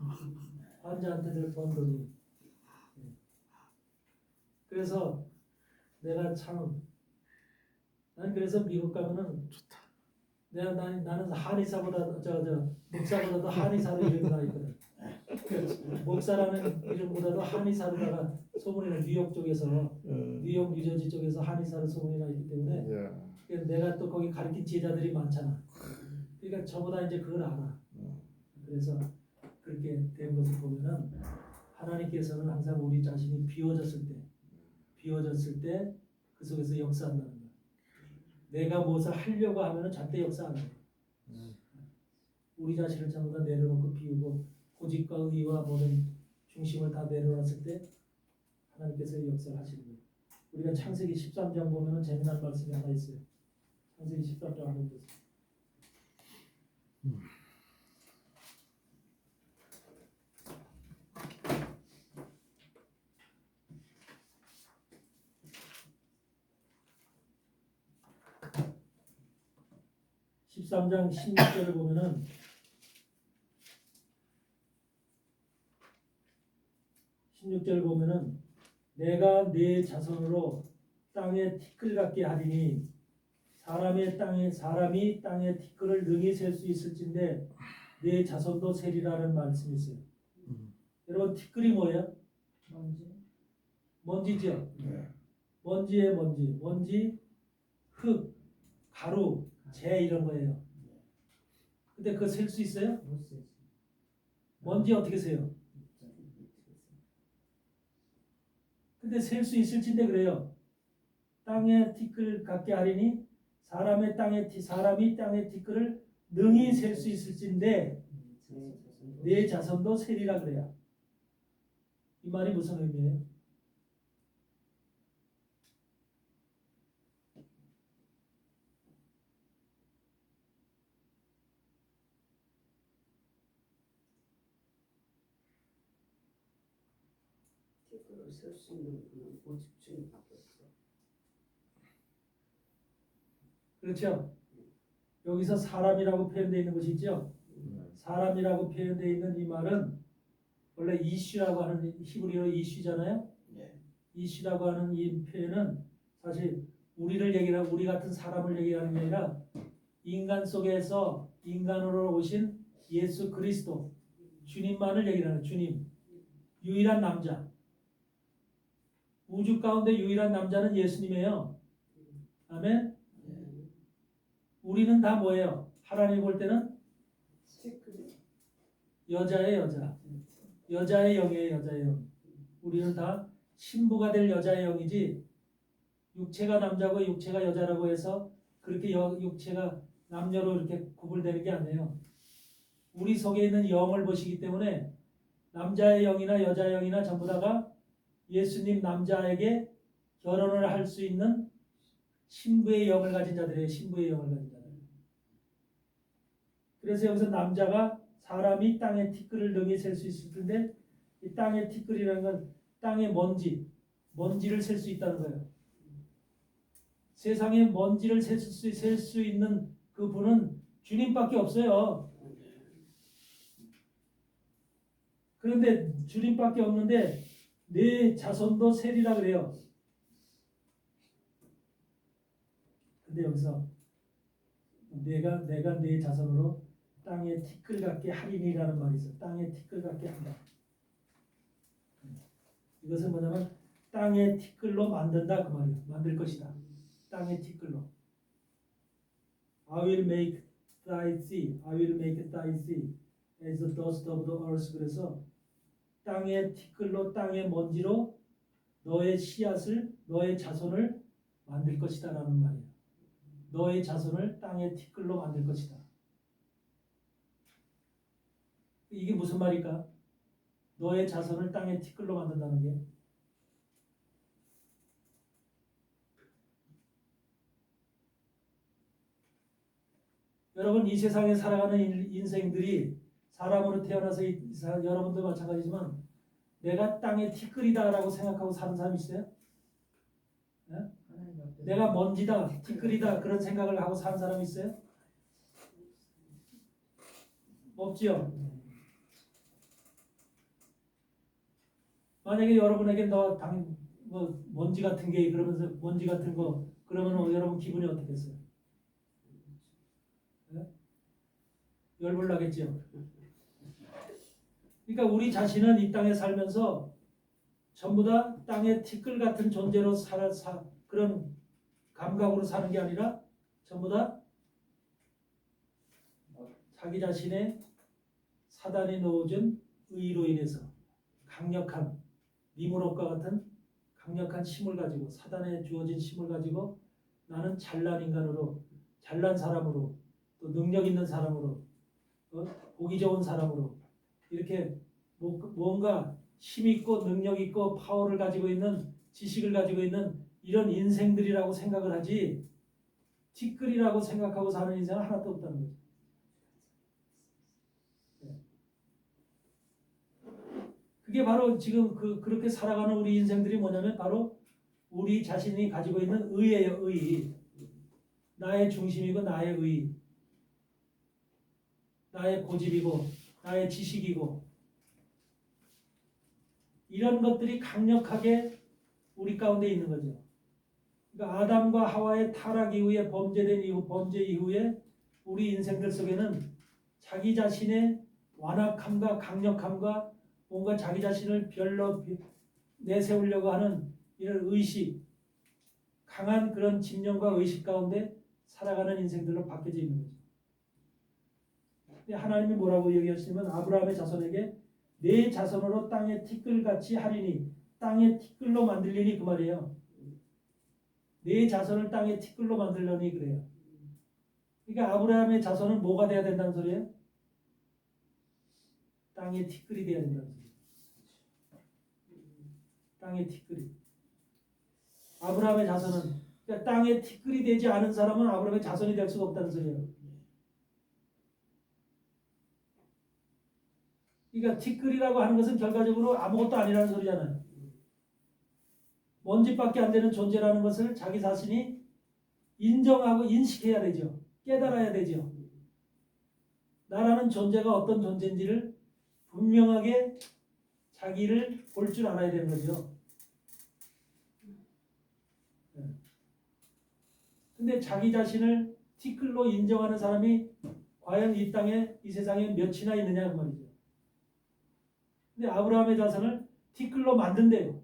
환자한테 번 돈이. 그래서 내가 난 그래서 미국 가면은 나는 한의사보다 목사보다도 한의사로 이름이 나 있거든. 목사라는 이름보다도 한의사로다가 소문이 나. 뉴욕 쪽에서 뉴욕 뉴저지 쪽에서 한의사로 소문이 나 있기 때문에 내가 또 거기 가르친 제자들이 많잖아. 그러니까 저보다 이제 그걸 알아. 그래서 그렇게 된 것을 보면은 하나님께서는 항상 우리 자신이 비워졌을 때 그 속에서 역사한다는 거야. 내가 무엇을 하려고 하면은 절대 역사 안 해. 우리 자신을 전부 다 내려놓고 비우고 고집과 의와 모든 중심을 다 내려놨을 때 하나님께서 역사를 하시는 거예요. 우리가 창세기 13장 보면은 재미난 말씀이 하나 있어요. 창세기 13장 한번 보세요. 13장 16절을 보면은 내가 네 자손으로 땅에 티끌 같게 하리니 사람이 땅에 티끌을 능히 셀 수 있을진데 네 자손도 세리라는 말씀이 있어요. 여러분 티끌이 뭐예요? 먼지죠. 먼지의 먼지, 흙, 가루, 재 이런 거예요. 근데 그거 셀 수 있어요? 먼지 어떻게 세요? 근데 셀 수 있을진데 그래요. 땅에 티끌 같게 하리니 사람이 땅에 티끌을 능히 셀 수 있을진데 내 자손도 세리라 그래요. 이 말이 무슨 의미예요? 티끌을 쓸 수 있는 분은 오직 주님밖에 없어. 그렇죠? 여기서 사람이라고 표현되어 있는 것이 있죠? 사람이라고 표현되어 있는 이 말은 원래 이슈라고 하는 히브리어 이슈잖아요. 이슈라고 하는 이 표현은 사실 우리 같은 사람을 얘기하는 게 아니라 인간 속에서 인간으로 오신 예수 그리스도 주님만을 얘기하는 주님 유일한 남자. 우주 가운데 유일한 남자는 예수님이에요. 아멘. 우리는 다 뭐예요? 하나님 볼 때는 여자의 여자. 여자의 영이에요. 여자의 영. 우리는 다 신부가 될 여자의 영이지 육체가 남자고 육체가 여자라고 해서 그렇게 육체가 남녀로 이렇게 구분되는 게 아니에요. 우리 속에 있는 영을 보시기 때문에 남자의 영이나 여자의 영이나 전부 다가 예수님 남자에게 결혼을 할 수 있는 신부의 영을 가진 자들이에요. 신부의 영을 가진 자들. 그래서 여기서 남자가 사람이 땅에 티끌을 능히 셀 수 있을 텐데 이 땅의 티끌이라는 건 땅의 먼지를 셀 수 있다는 거예요. 세상에 먼지를 셀 수 있는 그 분은 주님밖에 없어요. 그런데 주님밖에 없는데 내 자손도 세리라 그래요. 근데 여기서 내가 내 자손으로 땅에 티끌 같게 하리니라는 말이 있어. 땅에 티끌 같게 한다. 이것은 뭐냐면 땅의 티끌로 만든다 그 말이에요. 만들 것이다. 땅의 티끌로. I will make thy seed, I will make thy seed as the dust of the earth. 그래서 땅의 티끌로 땅의 먼지로 너의 씨앗을 너의 자손을 만들 것이다라는 말이에요. 너의 자손을 땅의 티끌로 만들 것이다. 이게 무슨 말일까? 너의 자손을 땅의 티끌로 만든다는 게 여러분 이 세상에 살아가는 인생들이 사람으로 태어나서 여러분도 마찬가지지만 내가 땅의 티끌이다라고 생각하고 사는 사람 있어요? 네? 내가 먼지다, 티끌이다 그런 생각을 하고 사는 사람 있어요? 없지요? 만약에 여러분에게 뭐 먼지 같은 게 그러면서 먼지 같은 거 그러면 여러분 기분이 어떻겠어요? 네? 열불 나겠죠? 그러니까 우리 자신은 이 땅에 살면서 전부 다 땅의 티끌 같은 존재로 그런 감각으로 사는 게 아니라 전부 다 자기 자신의 사단이 넣어준 의로 인해서 강력한 니무롯과 같은 강력한 힘을 가지고 사단에 주어진 힘을 가지고 나는 잘난 인간으로 잘난 사람으로 또 능력 있는 사람으로 보기 좋은 사람으로 이렇게 뭔가 힘 있고 능력 있고 파워를 가지고 있는 지식을 가지고 있는 이런 인생들이라고 생각을 하지 티끌이라고 생각하고 사는 인생은 하나도 없다는 거죠. 그게 바로 지금 그렇게 살아가는 우리 인생들이 뭐냐면 바로 우리 자신이 가지고 있는 의예요. 의. 나의 중심이고 나의 의. 나의 고집이고 나의 지식이고 이런 것들이 강력하게 우리 가운데 있는 거죠. 그러니까 아담과 하와의 타락 이후에 범죄 이후에 우리 인생들 속에는 자기 자신의 완악함과 강력함과 뭔가 자기 자신을 별로 내세우려고 하는 이런 의식, 강한 그런 집념과 의식 가운데 살아가는 인생들로 바뀌어져 있는 거죠. 근데 하나님이 뭐라고 얘기하시냐면 아브라함의 자손에게 내 자손으로 땅에 티끌같이 하리니 땅에 티끌로 만들리니 그 말이에요. 내 자손을 땅에 티끌로 만들려니 그래요. 그러니까 아브라함의 자손은 뭐가 돼야 된다는 소리예요? 땅에 티끌이 돼야 된다는 소리예요. 땅에 티끌이. 아브라함의 자손은 그러니까 땅에 티끌이 되지 않은 사람은 아브라함의 자손이 될 수가 없다는 소리예요. 그러니까 티끌이라고 하는 것은 결과적으로 아무것도 아니라는 소리잖아요. 먼지밖에 안 되는 존재라는 것을 자기 자신이 인정하고 인식해야 되죠. 깨달아야 되죠. 나라는 존재가 어떤 존재인지를 분명하게 자기를 볼 줄 알아야 되는 거죠. 근데 자기 자신을 티끌로 인정하는 사람이 과연 이 땅에 이 세상에 몇이나 있느냐 그 말이죠. 근데 아브라함의 자손을 티끌로 만든대요.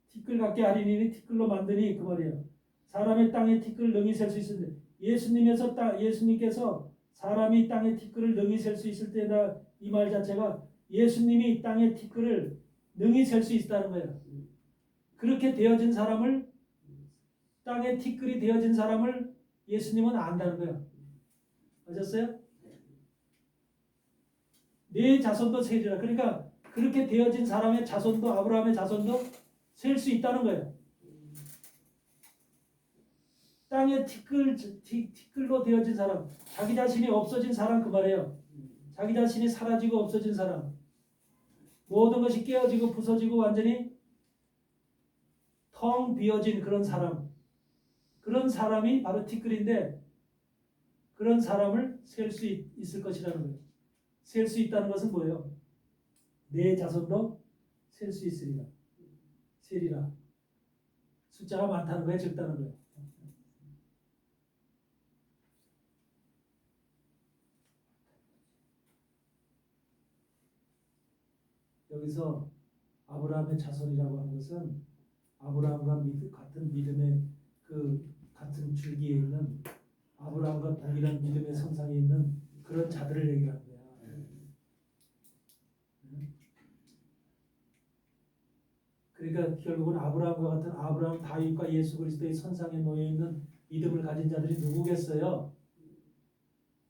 티끌 같게 하리니 티끌로 만드니 그 말이에요. 사람의 땅에 티끌을 능히 셀 수 있는데 예수님께서 사람이 땅에 티끌을 능히 셀 수 있을 때다 이 말 자체가 예수님이 땅에 티끌을 능히 셀 수 있다는 거예요. 그렇게 되어진 사람을 땅에 티끌이 되어진 사람을 예수님은 안다는 거예요. 아셨어요? 내 자손도 세리라. 그러니까 그렇게 되어진 사람의 자손도 아브라함의 자손도 셀 수 있다는 거예요. 땅에 티끌로 되어진 사람, 자기 자신이 없어진 사람 그 말이에요. 자기 자신이 사라지고 없어진 사람, 모든 것이 깨어지고 부서지고 완전히 텅 비어진 그런 사람, 그런 사람이 바로 티끌인데 그런 사람을 셀 수 있을 것이라는 거예요. 셀 수 있다는 것은 뭐예요? 내 자손도 셀 수 있으리라. 세리라. 숫자가 많다는 거예요, 적다는 거예요. 여기서 아브라함의 자손이라고 하는 것은 아브라함과 같은 믿음의 그 같은 줄기에 있는 아브라함과 동일한 믿음의 선상에 있는 그런 자들을 얘기하는 거야. 그러니까 결국은 아브라함과 같은 아브라함, 다윗과 예수 그리스도의 선상에 놓여 있는 믿음을 가진 자들이 누구겠어요?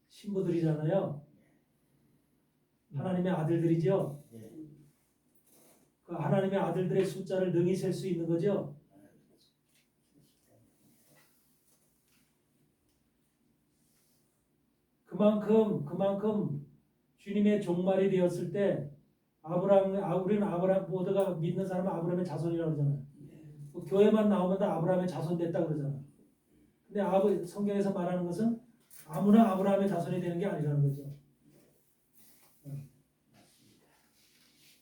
신부들이잖아요. 하나님의 아들들이죠. 그 하나님의 아들들의 숫자를 능히 셀 수 있는 거죠. 그만큼 주님의 종말이 되었을 때 우리는 아브라함 모두가 믿는 사람은 아브라함의 자손이라고 그러잖아요. 그 교회만 나오면 다 아브라함의 자손 됐다 그러잖아요. 근데 성경에서 말하는 것은 아무나 아브라함의 자손이 되는 게 아니라는 거죠.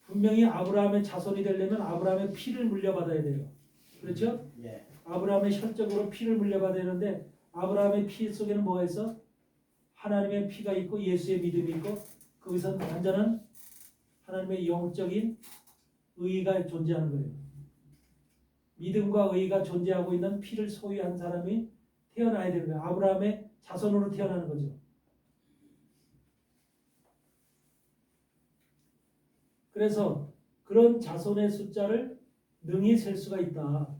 분명히 아브라함의 자손이 되려면 아브라함의 피를 물려받아야 돼요. 그렇죠? 아브라함의 혈적으로 피를 물려받아야 되는데 아브라함의 피 속에는 뭐가 있어? 하나님의 피가 있고 예수의 믿음이 있고 거기서 완전한 하나님의 영적인 의가 존재하는 거예요. 믿음과 의가 존재하고 있는 피를 소유한 사람이 태어나야 되는 거예요. 아브라함의 자손으로 태어나는 거죠. 그래서 그런 자손의 숫자를 능히 셀 수가 있다.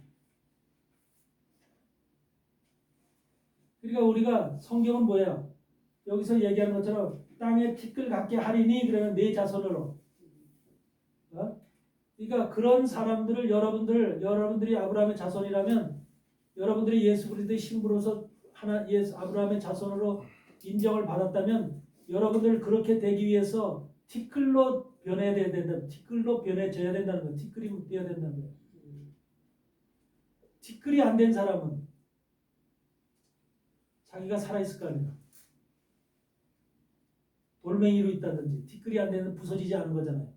그러니까 우리가 성경은 뭐예요? 여기서 얘기하는 것처럼 땅에 티끌 같게 하리니 그러면 내 자손으로. 그러니까 그런 사람들을 여러분들이 아브라함의 자손이라면 여러분들이 예수 그리스도의 신부로서 아브라함의 자손으로 인정을 받았다면 여러분들 그렇게 되기 위해서 티끌로 변해야 된다. 티끌로 변해져야 된다는 거예요. 티끌이 되어야 된다는 거예요. 티끌이 안 된 사람은 자기가 살아있을 거 아니에요. 돌멩이로 있다든지 티끌이 안 되는 부서지지 않은 거잖아요.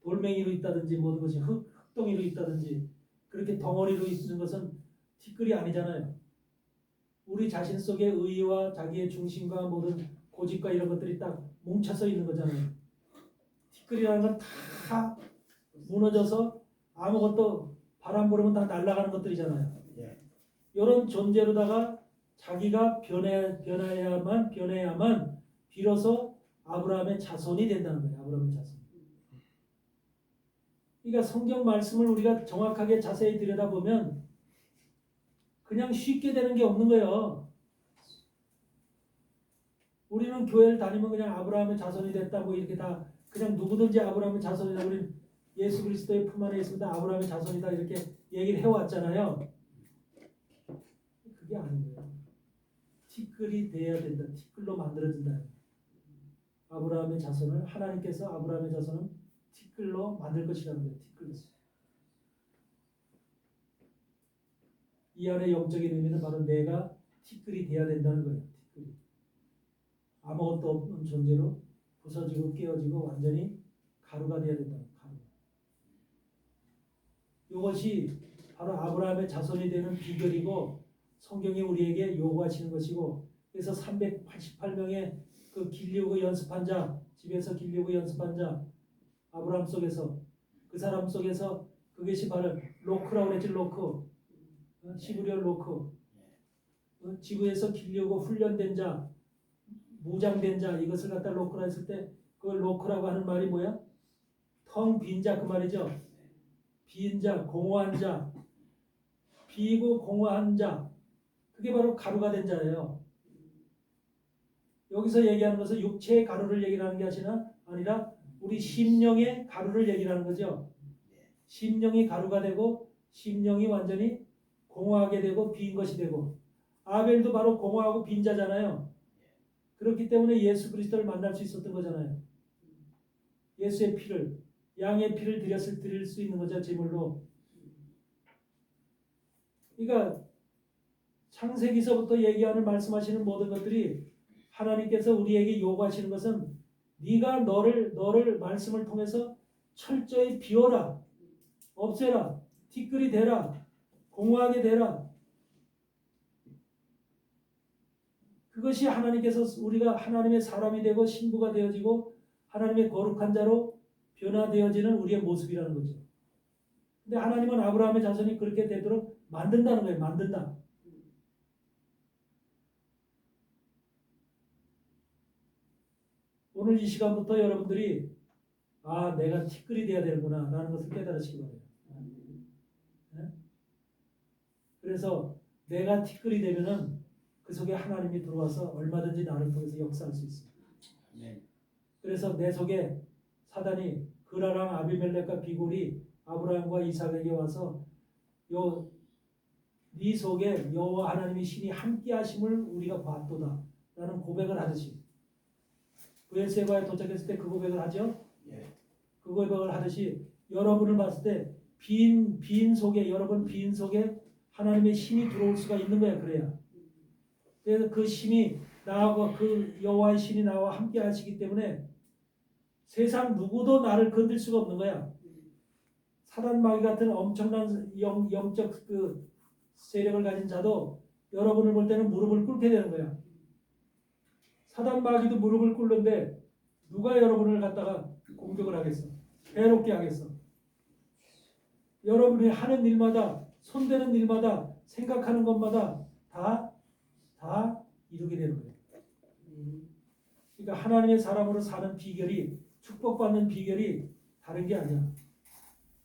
돌멩이로 있다든지 모든 것이 흙덩이로 있다든지 그렇게 덩어리로 있는 것은 티끌이 아니잖아요. 우리 자신 속에 의와 자기의 중심과 모든 고집과 이런 것들이 딱 뭉쳐서 있는 거잖아요. 티끌이라는 건 다 무너져서 아무것도 바람 불으면 다 날아가는 것들이잖아요. 이런 존재로다가 자기가 변해야만 비로소 아브라함의 자손이 된다는 거예요. 아브라함의 자손. 그러니까 성경 말씀을 우리가 정확하게 자세히 들여다보면 그냥 쉽게 되는 게 없는 거예요. 우리는 교회를 다니면 그냥 아브라함의 자손이 됐다고 이렇게 다 그냥 누구든지 아브라함의 자손이다. 우리는 예수 그리스도의 품 안에 있습니다. 아브라함의 자손이다 이렇게 얘기를 해왔잖아요. 그게 아닌 거예요. 티끌이 돼야 된다. 티끌로 만들어진다. 아브라함의 자손을 하나님께서 아브라함의 자손은 티끌로 만들 것이라는 거예요. 티끌로. 이 안에 영적인 의미는 바로 내가 티끌이 돼야 된다는 거예요. 티끌이. 아무것도 없는 존재로 부서지고 깨어지고 완전히 가루가 돼야 된다. 가루. 이것이 바로 아브라함의 자손이 되는 비결이고 성경이 우리에게 요구하시는 것이고 그래서 388명의 그 길리우고 연습한 자 집에서 길리우고 연습한 자 아브라함 속에서 그 사람 속에서 그것이 바로 로크라고 그랬지. 로크 시브리얼 로크 지구에서 길리우고 훈련된 자 무장된 자 이것을 갖다 로크라 했을 때 그 로크라고 하는 말이 뭐야? 텅 빈 자 그 말이죠. 빈 자, 공허한 자, 비고 공허한 자, 그게 바로 가루가 된 자예요. 여기서 얘기하는 것은 육체의 가루를 얘기하는 게 아니라 우리 심령의 가루를 얘기하는 거죠. 심령이 가루가 되고 심령이 완전히 공허하게 되고 빈 것이 되고, 아벨도 바로 공허하고 빈 자잖아요. 그렇기 때문에 예수 그리스도를 만날 수 있었던 거잖아요. 예수의 피를, 양의 피를 드릴 수 있는 거죠, 제물로. 그러니까 창세기서부터 얘기하는 말씀하시는 모든 것들이 하나님께서 우리에게 요구하시는 것은 네가 너를 말씀을 통해서 철저히 비워라, 없애라, 티끌이 되라, 공허하게 되라. 그것이 하나님께서 우리가 하나님의 사람이 되고 신부가 되어지고 하나님의 거룩한 자로 변화되어지는 우리의 모습이라는 거죠. 근데 하나님은 아브라함의 자손이 그렇게 되도록 만든다는 거예요. 만든다. 오늘 이 시간부터 여러분들이 내가 티끌이 돼야 되는구나 라는 것을 깨달으시기 바랍니다. 네? 그래서 내가 티끌이 되면은 그 속에 하나님이 들어와서 얼마든지 나를 통해서 역사할 수 있습니다. 그래서 내 속에 사단이 그라랑 아비멜렉과 비골이 아브라함과 이삭에게 와서 네 속에 여호와 하나님의 신이 함께 하심을 우리가 봤도다 라는 고백을 하듯이, 브엘세바에 도착했을 때 그 고백을 하죠. 그 고백을 하듯이 여러분을 봤을 때 여러분 빈 속에 하나님의 신이 들어올 수가 있는 거야. 그래야. 그래서 그 신이 나와, 그 여호와의 신이 나와 함께 하시기 때문에 세상 누구도 나를 건들 수가 없는 거야. 사단 마귀 같은 엄청난 영적 그 세력을 가진 자도 여러분을 볼 때는 무릎을 꿇게 되는 거야. 사단 마귀도 무릎을 꿇는데 누가 여러분을 갖다가 공격을 하겠어? 해롭게 하겠어? 여러분이 하는 일마다, 손대는 일마다, 생각하는 것마다 다 이루게 되는 거예요. 그러니까 하나님의 사람으로 사는 비결이, 축복받는 비결이 다른 게 아니야.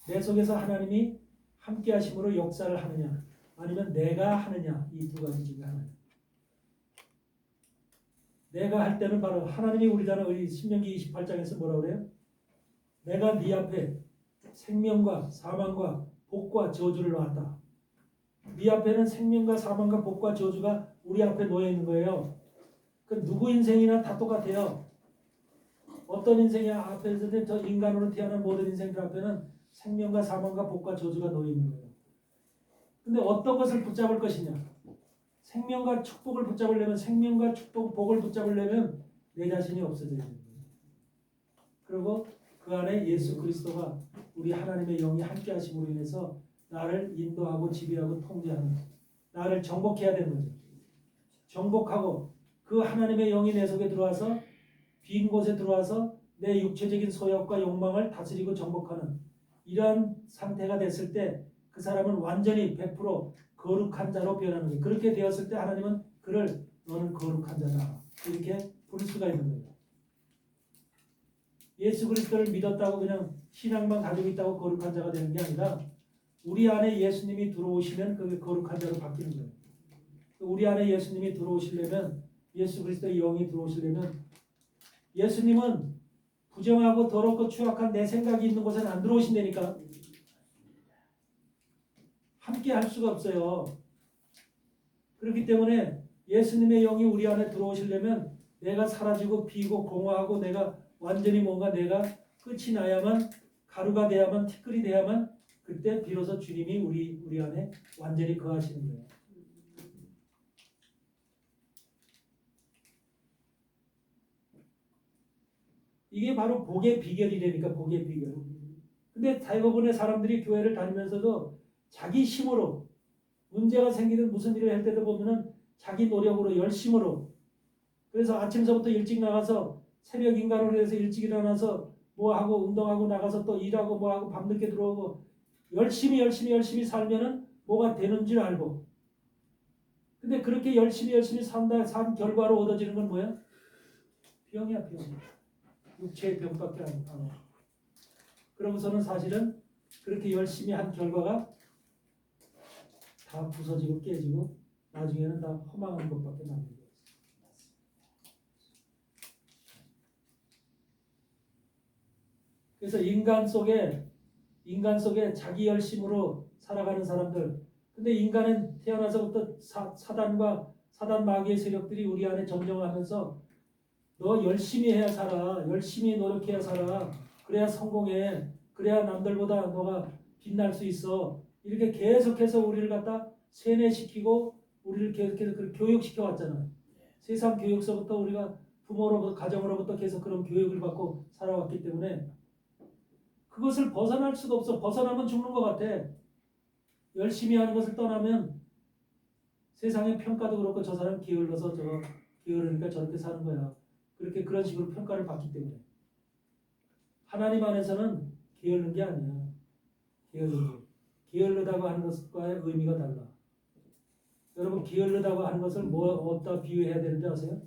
내 속에서 하나님이 함께 하심으로 역사를 하느냐, 아니면 내가 하느냐, 이 두 가지 중에 하나예요. 내가 할 때는 바로 하나님이 우리 신명기 28장에서 뭐라고 그래요? 내가 네 앞에 생명과 사망과 복과 저주를 놨다. 네 앞에는 생명과 사망과 복과 저주가 우리 앞에 놓여 있는 거예요. 그 누구 인생이나 다 똑같아요. 어떤 인생이 앞에서든 저 인간으로 태어난 모든 인생들 앞에는 생명과 사망과 복과 저주가 놓여 있는 거예요. 근데 어떤 것을 붙잡을 것이냐? 생명과 축복을 붙잡으려면, 생명과 축복, 복을 붙잡으려면 내 자신이 없어져야 됩니다. 그리고 그 안에 예수 그리스도가 우리 하나님의 영이 함께 하심으로 인해서 나를 인도하고 지배하고 통제하는, 나를 정복해야 되는 거죠. 정복하고 그 하나님의 영이 내 속에 들어와서 빈 곳에 들어와서 내 육체적인 소욕과 욕망을 다스리고 정복하는 이러한 상태가 됐을 때 그 사람은 완전히 100% 거룩한 자로 변하는 거예요. 그렇게 되었을 때 하나님은 너는 거룩한 자다 이렇게 부를 수가 있는 거예요. 예수 그리스도를 믿었다고 그냥 신앙만 가지고 있다고 거룩한 자가 되는 게 아니라 우리 안에 예수님이 들어오시면 그게 거룩한 자로 바뀌는 거예요. 우리 안에 예수님이 들어오시려면, 예수 그리스도의 영이 들어오시려면, 예수님은 부정하고 더럽고 추악한 내 생각이 있는 곳에는 안 들어오신다니까. 함께 할 수가 없어요. 그렇기 때문에 예수님의 영이 우리 안에 들어오시려면 내가 사라지고 비고 공허하고 내가 완전히 내가 끝이 나야만, 가루가 돼야만, 티끌이 돼야만, 그때 비로소 주님이 우리 안에 완전히 거하시는 거예요. 이게 바로 복의 비결이라니까. 복의 비결. 근데 대부분의 사람들이 교회를 다니면서도 자기 힘으로 문제가 생기는 무슨 일을 할 때도 보면은 자기 노력으로 열심으로, 그래서 아침서부터 일찍 나가서 새벽 인간으로 해서 일찍 일어나서 뭐하고 운동하고 나가서 또 일하고 뭐하고 밤늦게 들어오고 열심히 살면은 뭐가 되는 줄 알고, 근데 그렇게 열심히 산 결과로 얻어지는 건 뭐야? 병이야, 병. 육체의 병밖에 안 와. 그러고서는 사실은 그렇게 열심히 한 결과가 다 부서지고 깨지고 나중에는 다 허망한 것밖에 남는 거예요. 그래서 인간 속에 자기 열심으로 살아가는 사람들. 근데 인간은 태어나서부터 사단 마귀의 세력들이 우리 안에 점령하면서 너 열심히 해야 살아. 열심히 노력해야 살아. 그래야 성공해. 그래야 남들보다 너가 빛날 수 있어. 이렇게 계속해서 우리를 갖다 세뇌시키고 우리를 계속해서 그렇게 교육시켜 왔잖아요. 세상 교육서부터 우리가 부모로부터 가정으로부터 계속 그런 교육을 받고 살아왔기 때문에 그것을 벗어날 수가 없어. 벗어나면 죽는 것 같아. 열심히 하는 것을 떠나면 세상의 평가도 그렇고 저 사람 게을러서 저거 게으르니까 저렇게 사는 거야. 그렇게 그런 식으로 평가를 받기 때문에 하나님 안에서는 게으른 게 아니야. 게을르다고 하는 것과의 의미가 달라. 여러분 게을르다고 하는 것을 어디다 비유해야 되는지 아세요?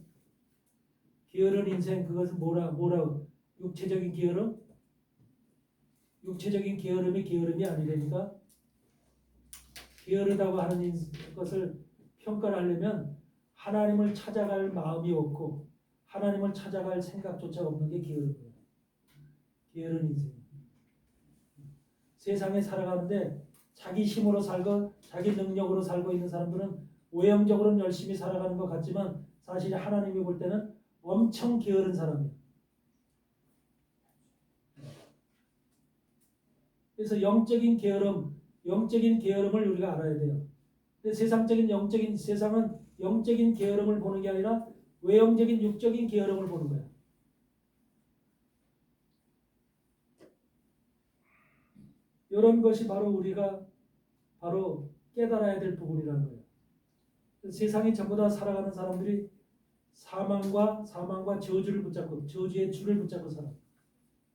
게으른 인생 그것은 뭐라고? 육체적인 게으름? 육체적인 게으름이 게으름이 아니라니까. 게으르다고 하는 것을 평가를 하려면 하나님을 찾아갈 마음이 없고 하나님을 찾아갈 생각조차 없는 게 게으른 거예요. 게으른 인생. 세상에 살아가는데 자기 힘으로 살고 자기 능력으로 살고 있는 사람들은 외형적으로는 열심히 살아가는 것 같지만 사실 하나님이 볼 때는 엄청 게으른 사람이에요. 그래서 영적인 게으름을 우리가 알아야 돼요. 근데 세상은 영적인 게으름을 보는 게 아니라 외형적인 육적인 게으름을 보는 거야. 이런 것이 바로 우리가 깨달아야 될 부분이라는 거예요. 세상이 전부 다 살아가는 사람들이 사망과 저주를 붙잡고 저주의 줄을 붙잡고 살아.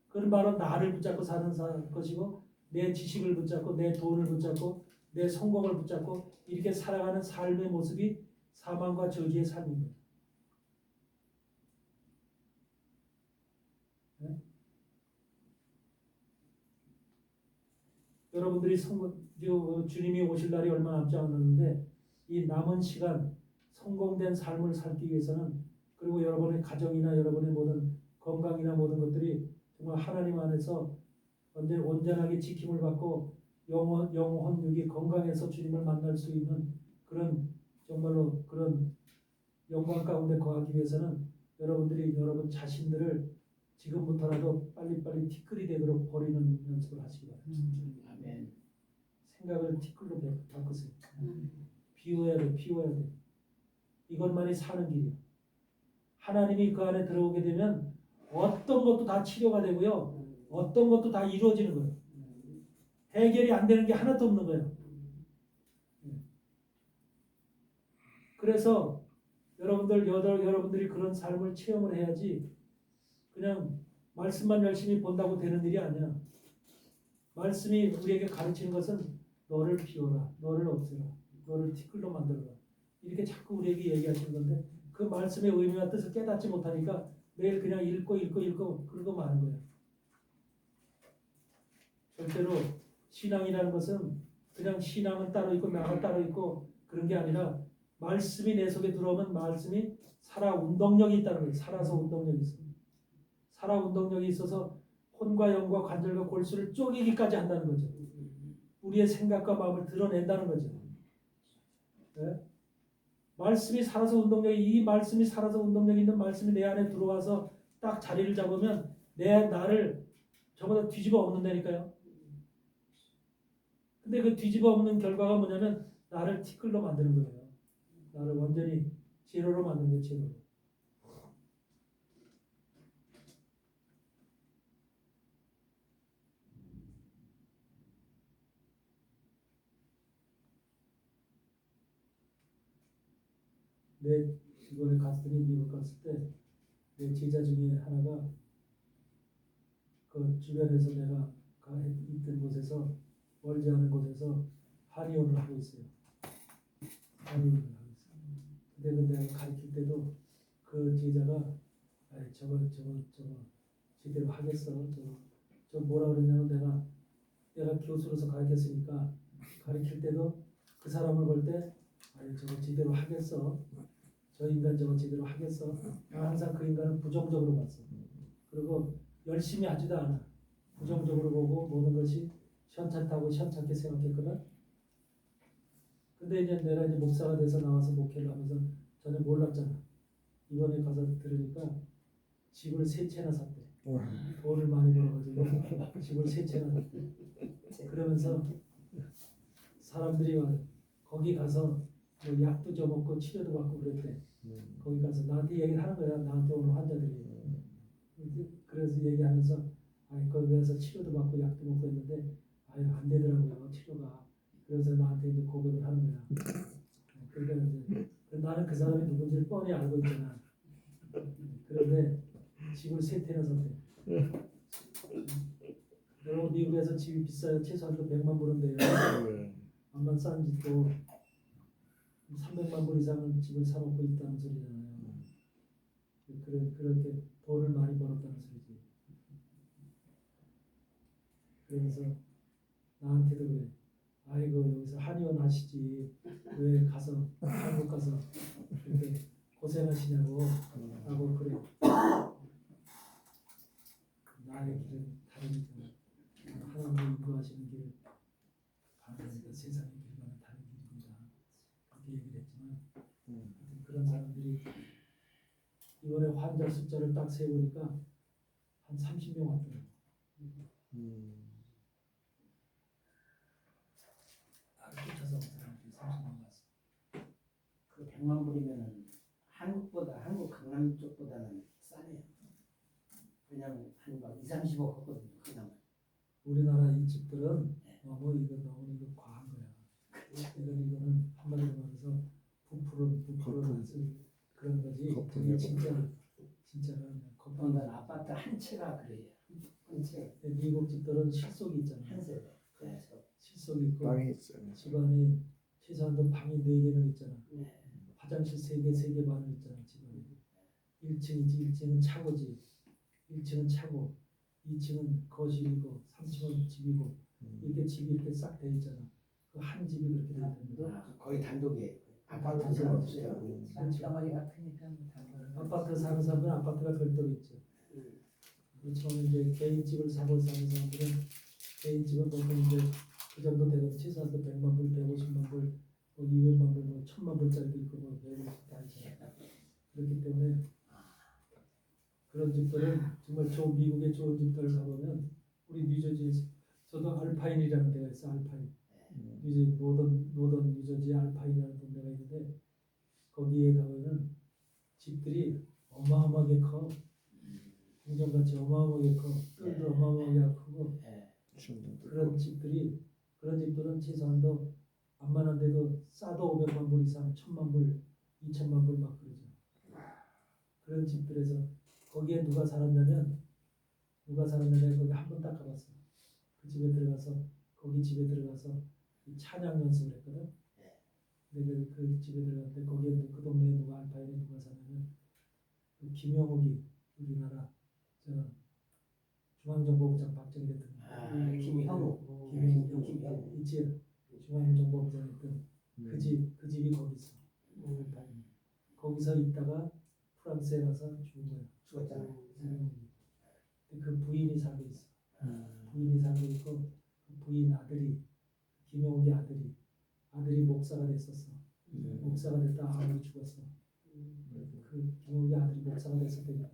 그건 바로 나를 붙잡고 사는 것이고 내 지식을 붙잡고 내 돈을 붙잡고 내 성공을 붙잡고 이렇게 살아가는 삶의 모습이 사망과 저주의 삶입니다. 네? 여러분들이 주님이 오실 날이 얼마 남지 않았는데 이 남은 시간 성공된 삶을 살기 위해서는 그리고 여러분의 가정이나 여러분의 모든 건강이나 모든 것들이 정말 하나님 안에서 온전하게 지킴을 받고 영혼 육이 건강해서 주님을 만날 수 있는 그런 정말로 그런 영광 가운데 거하기 위해서는 여러분 자신들을 지금부터라도 빨리빨리 티끌이 되도록 버리는 연습을 하시기 바랍니다. 아멘. 생각을 티끌로 바꾸세요. 비워야 돼. 이것만이 사는 길이야. 하나님이 그 안에 들어오게 되면 어떤 것도 다 치료가 되고요. 어떤 것도 다 이루어지는 거예요. 해결이 안 되는 게 하나도 없는 거예요. 그래서 여러분들이 그런 삶을 체험을 해야지 그냥 말씀만 열심히 본다고 되는 일이 아니야. 말씀이 우리에게 가르치는 것은 너를 비워라, 너를 없애라, 너를 티끌로 만들어라. 이렇게 자꾸 우리에게 얘기하시는 건데 그 말씀의 의미와 뜻을 깨닫지 못하니까 매일 그냥 읽고 그러고 마는 거예요. 절대로 신앙이라는 것은 그냥 신앙은 따로 있고 나가 따로 있고 그런 게 아니라 말씀이 내 속에 들어오면 말씀이 살아 운동력이 있다는 거예요. 살아서 운동력이 있어요. 살아 운동력이 있어서 혼과 영과 관절과 골수를 쪼개기까지 한다는 거죠. 우리의 생각과 마음을 드러낸다는 거죠. 네? 말씀이 살아서 이 말씀이 살아서 운동력 있는 말씀이 내 안에 들어와서 딱 자리를 잡으면 나를 전부 다 뒤집어 엎는다니까요. 근데 그 뒤집어 엎는 결과가 뭐냐면 나를 티끌로 만드는 거예요. 나를 완전히 제로로 만드는 거예요. 제로로. 이번에 미국 갔을 때 내 제자 중에 하나가 그 주변에서 내가 있던 곳에서 멀지 않은 곳에서 한의원을 하고 있어요. 근데 내가 가르칠 때도 그 제자가 저거 제대로 하겠어. 저 뭐라 그랬냐면 내가 교수로서 가르쳤으니까 가르칠 때도 그 사람을 볼 때 아니 저거 제대로 하겠어. 저 인간 저거 제대로 하겠어. 난 항상 그 인간을 부정적으로 봤어. 그리고 열심히 하지도 않아. 부정적으로 보고 모든 것이 시원찮다고 시원찮게 생각했거든. 근데 이제 내가 이제 목사가 돼서 나와서 목회를 하면서 전혀 몰랐잖아. 이번에 가서 들으니까 집을 3채나 샀대. 돈을 많이 벌어가지고 집을 3채나 샀대. 그러면서 사람들이 거기 가서 뭐 약도 줘먹고 치료도 받고 그랬대. 거기 가서 나한테 얘기를 하는 거야. 나한테 오는 환자들이. 그래서 얘기하면서 아니 거기 가서 치료도 받고 약도 먹고 했는데 아유 안 되더라고요 치료가. 그래서 나한테 이제 고백을 하는 거야. 그러니까 이제 나는 그 사람이 누군지를 뻔히 알고 있잖아. 그런데 집을 3채나 샀대. 여러분 미국에서 집이 비싸요. 최소한도 100만 불은 돼요. 암만 싼 집도 300만 불 이상은 집을 사놓고 있다는 소리잖아요. 그렇게 돈을 많이 벌었다는 소리지. 그러면서 나한테도 그래. 아이고 여기서 한의원 하시지 왜 가서 한국 가서 이렇게 고생하시냐고 하고 그래. 나의 길은 다르니까 하나님이 인도하시는 길을 바라니까 세상의 길과는 다른 길입니다. 그렇게 얘기를 했지만 하여튼 그런 사람들이 이번에 환자 숫자를 딱 세보니까 한 30명 왔더라고. 나를 쫓아서 온 사람들이 30명 왔어. 그 100만 불이면은 한국 강남 쪽보다는 싸네요. 왜냐면 한 2, 30억 하거든요. 그나마. 우리나라 이 집들은 너무 이거 과한 거야. 이거는 한마디로 말해서 부풀은 그런 거지. 그게 진짜는 어떤 아파트 한 채가 그래요. 한 채. 미국 집들은 실속이 있잖아. 한 세대. 그래서 실속이 있고 땅이 있어요. 집안이 최소한도 방이 4개는 있잖아. 네. 화장실 3개 반은 있잖아. 집안이 1층이지. 1층은 차고지. 1층은 차고 2층은 거실이고 3층은 집이고 이렇게 집이 이렇게 싹 돼 있잖아. 그 한 집이 그렇게 돼 있는 거야. 거의 단독이에요. 아파트는 없어요. 땅덩어리가 크니까 뭐 단독. 아파트 사는 사람들은 아파트가 별도로 있죠. 그렇지만 이제 개인집을 사는 사람들은 개인집은 보통 이제 그 정도 되거든. 최소한도 100만 불, 150만 불, 뭐 200만 불, 뭐 1000만 불짜리도 있고 뭐 매일 다 있잖아. 그렇기 때문에 그런 집들은 정말 좋은 미국의 좋은 집들을 가보면 우리 뉴저지에서 저도 알파인이라는 데가 있어. 알파인. 뉴저지 노던 뉴저지 알파인이라는 데가 있는데 거기에 가면은 집들이 어마어마하게 커. 행정같이 어마어마하게 커. 뜰도 어마어마하게 크고 그런 집들은 최소한도 암만한 데도 싸도 500만 불 이상, 1000만 불, 2000만 불 막 그러죠. 그런 집들에서 거기에 누가 살았냐면 거기 한 번 딱 가봤어. 그 집에 들어가서 거기 집에 들어가서 이 찬양 연습을 했거든. 근데 그 집에 들어갔는데 거기에 그 동네에 누가 알파인에 누가 사냐면 그 김영욱이 우리나라 저 중앙정보부장 박정희 대통령. 김영욱 있지. 중앙정보부장 했던 그 집이 거기 있어. 거기서 있다가 프랑스에 가서 죽은 거야. 죽었잖아요. 근데 그 부인이 살고 있어. 부인이 살고 있고 그 부인 아들이 김영욱의 아들이 목사가 됐었어. 목사가 됐다 아들이 죽었어. 그 김영욱의 아들이 목사가 됐을 때니까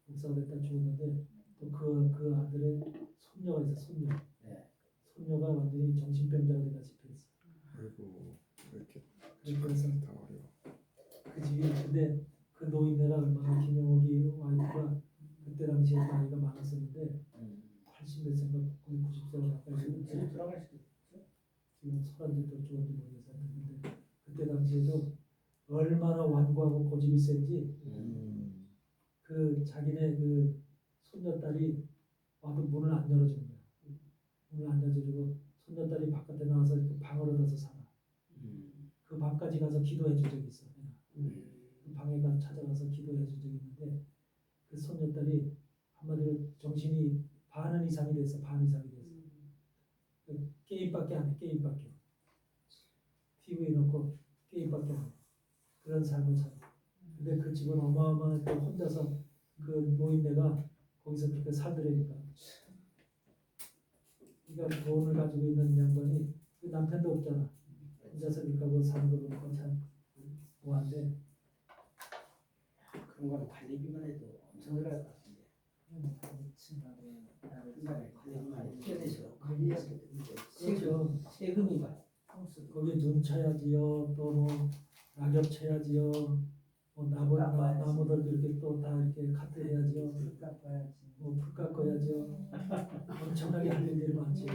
목사가 됐다 죽었는데 또 그 아들의 손녀가 있어. 손녀가 완전히 정신병자가 돼가 집회했어. 아이고 그렇게 그래서 다 어려워. 그 집이 근데 그 노인네가 얼마나 김영욱이 와이프가 그때 당시에 나이가 많았었는데 80몇 세인가 거의 90세가 가까이 됐는데 돌아갈 수도 있죠. 지금 30도 죽었는지 모르겠어. 근데 그때 당시에도 얼마나 완고하고 고집이 센지 그 자기네 그 손녀딸이 와도 문을 안 열어주는 거야. 문을 안 열어주고 손녀딸이 바깥에 나와서 이렇게 방을 얻어서 살아. 그 방까지 가서 기도해 준 적이 있어. 그 방에 찾아가서 기도해 준 적이 있는데 그 손녀딸이 한마디로 정신이 반은 이상이 됐어. 반 이상이 됐어. 게임밖에 안 해. 게임밖에. TV 놓고 게임밖에 안 해. 그런 삶을 살아. 근데 그 집은 어마어마하게 혼자서 그 노인네가 거기서 그렇게 살더라니까. 그러니까 돈을 가지고 있는 양반이 그 남편도 없잖아. 혼자서 그러니까 그 사는 거 보니까 참 뭐한데. 그런 거는 관리비만 해도 엄청 들어갈 것 같은데. 관리비만 뛰어내죠. 관리하게 되는데 그렇죠. 세금이 봐. 거기에 눈 쳐야지요. 또 뭐 낙엽 쳐야지요. 뭐 나무들 이렇게 또 다 이렇게 카트 해야지요. 불 깎아야지. 뭐 풀 깎아야죠. 엄청나게 할 일들이 많지.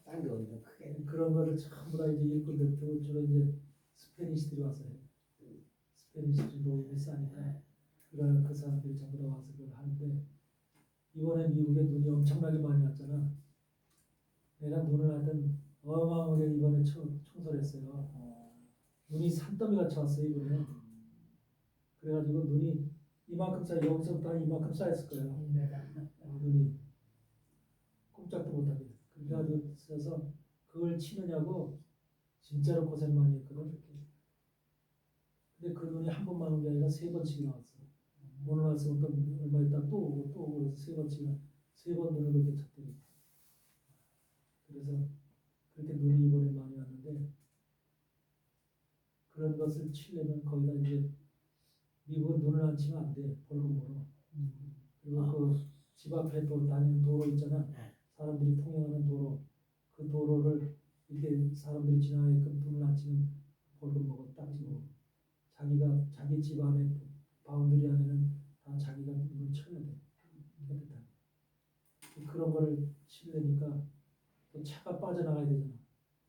땅도 엄청 크게. 그런 거를 전부 다 이제 일꾼들 주로 이제 스페니시들이 와서 해요. 스페니시들이 노임이 싸니까 그런 그 사람들이 전부 다 와서 그걸 하는데 이번에 미국에 눈이 엄청나게 많이 왔잖아. 내가 눈을 하여튼 어마어마하게 이번에 청소를 했어요. 눈이 산더미 같이 왔어요 이번에. 그래가지고 눈이 이만큼 쌓여 여기서부터 한 이만큼 쌓였을 거예요. 눈이 꼼짝도 못하게. 그래가지고 써서 그걸 치느냐고 진짜로 고생 많이 했거든. 근데 그 눈이 한 번만 온 게 아니라 세 번씩이나 왔어. 오늘 왔으면 또 얼마 있다 또 오고 또 오고 그래서 세 번씩이나 세 번 눈을 그렇게 쳤더니. 그래서 그렇게 눈이 이번에 많이 왔는데 그런 것을 치려면 거기다 이제 미국은 눈을 안 치면 안 돼. 벌금으로. 그리고 그 집 앞에 또 다니는 도로 있잖아. 사람들이 통행하는 도로. 그 도로를 이렇게 사람들이 지나가게끔 눈을 안 치면 벌금 먹어 딱지고. 자기가 자기 집 안에 바운드리 안에는 다 자기가 눈을 쳐야 돼. 깨끗하게. 그런 거를 치려니까 또 차가 빠져나가야 되잖아.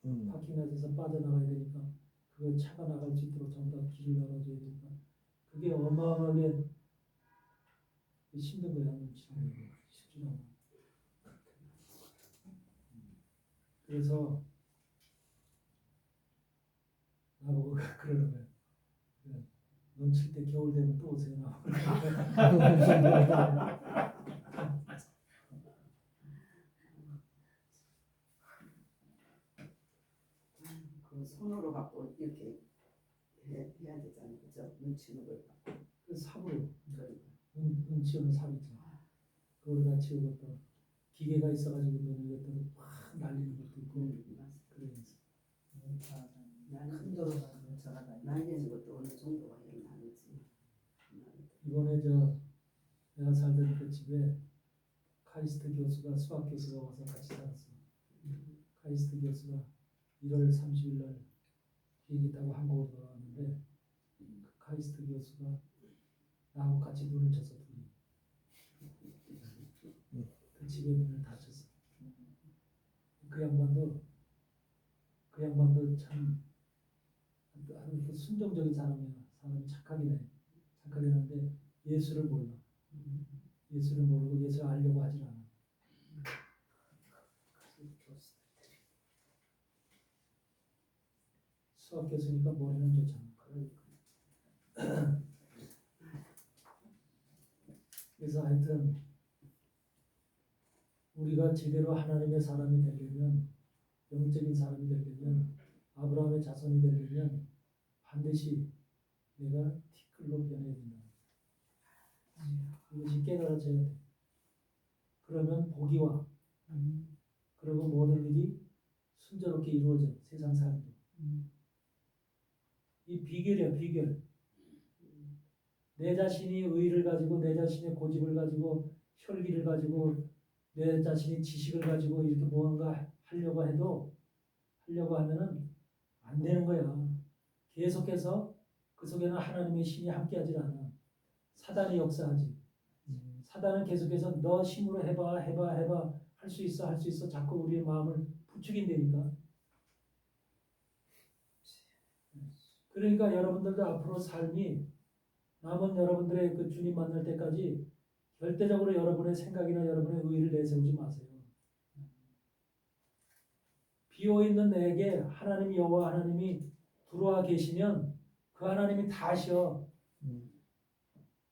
파킹plat에서 빠져나가야 되니까 그 차가 나갈 수 있도록 전부 다 길을 열어줘야 되니까 그게 어마어마하게 힘든 거야. 쉽지 않아. 그래서 나보고 그러는 거야. 눈 칠 때 겨울 되면 또 오세요. 나보고. 그 손으로 갖고 이렇게 해야 되잖아요. 그죠? 눈치는 걸 갖고. 그 삽으로 그러니까. 눈 치우는 삽 있잖아. 그거를 다 치우고 또 기계가 있어가지고 눈을 갖다가 확 날리는 것도 있고 그러면서 큰 도로 가는 차가 다니고. 날리는 것도 어느 정도가 나는지. 이번에 내가 살던 그 집에 카이스트 교수가 수학 교수가 와서 같이 살았어. 카이스트 교수가 1월 30일 날 비행기 타고 한국으로 돌아왔는데 그 카이스트 교수가 나하고 같이 눈을 쳤어 둘이. 그 집에 눈을 다 쳤어. 그 양반도 참 아주 순종적인 사람이야. 사람이 착하긴 해. 착하긴 한데 예수를 몰라. 예수를 모르고 예수를 알려고 하질 않아. 수학 교수니까 머리는 좋잖아. 그래서 하여튼 우리가 제대로 하나님의 사람이 되려면 영적인 사람이 되려면 아브라함의 자손이 되려면 반드시 내가 티끌로 변해야 된다. 이것이 깨달아져야 돼. 그러면 복이 와. 그리고 모든 일이 순조롭게 이루어져. 세상 살도. 이 비결이야 비결. 내 자신이 의의를 가지고 내 자신의 고집을 가지고 혈기를 가지고 내 자신이 지식을 가지고 이렇게 무언가 하려고 하면은 안 되는 거야. 계속해서 그 속에는 하나님의 신이 함께하지 않아. 사단이 역사하지. 사단은 계속해서 너 힘으로 해봐 할 수 있어 자꾸 우리의 마음을 부추긴다니까. 그러니까 여러분들도 앞으로 삶이 남은 여러분들의 그 주님 만날 때까지 절대적으로 여러분의 생각이나 여러분의 의의를 내세우지 마세요. 비어있는 내게 하나님 여호와 하나님이 들어와 계시면 그 하나님이 다 하셔.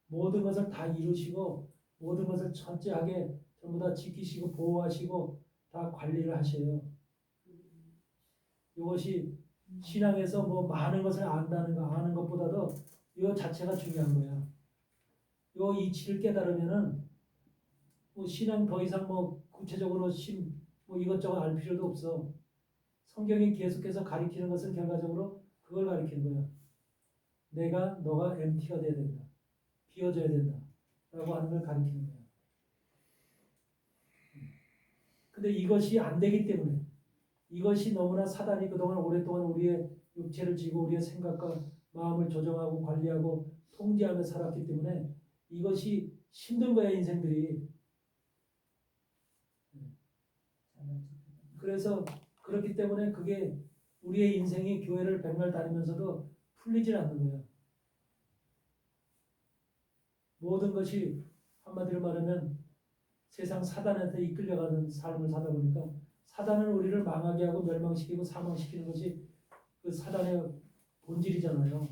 모든 것을 다 이루시고 모든 것을 철저하게 전부 다 지키시고 보호하시고 다 관리를 하셔요. 이것이 신앙에서 뭐 많은 것을 안다는 거 아는 것보다도 이 자체가 중요한 거야. 이 이치를 깨달으면은 뭐 신앙 더 이상 뭐 구체적으로 뭐 이것저것 알 필요도 없어. 성경이 계속해서 가리키는 것은 결과적으로 그걸 가리키는 거야. 너가 MT가 돼야 된다. 비워져야 된다. 라고 하는 걸 가리키는 거야. 근데 이것이 안 되기 때문에 이것이 너무나 사단이 그동안 오랫동안 우리의 육체를 쥐고 우리의 생각과 마음을 조정하고 관리하고 통제하며 살았기 때문에 이것이 힘든 거야 인생들이. 그래서 그렇기 때문에 그게 우리의 인생이 교회를 백날 다니면서도 풀리질 않는 거야. 모든 것이 한마디로 말하면 세상 사단한테 이끌려가는 삶을 사다 보니까 사단은 우리를 망하게 하고 멸망시키고 사망시키는 것이 그 사단의 본질이잖아요.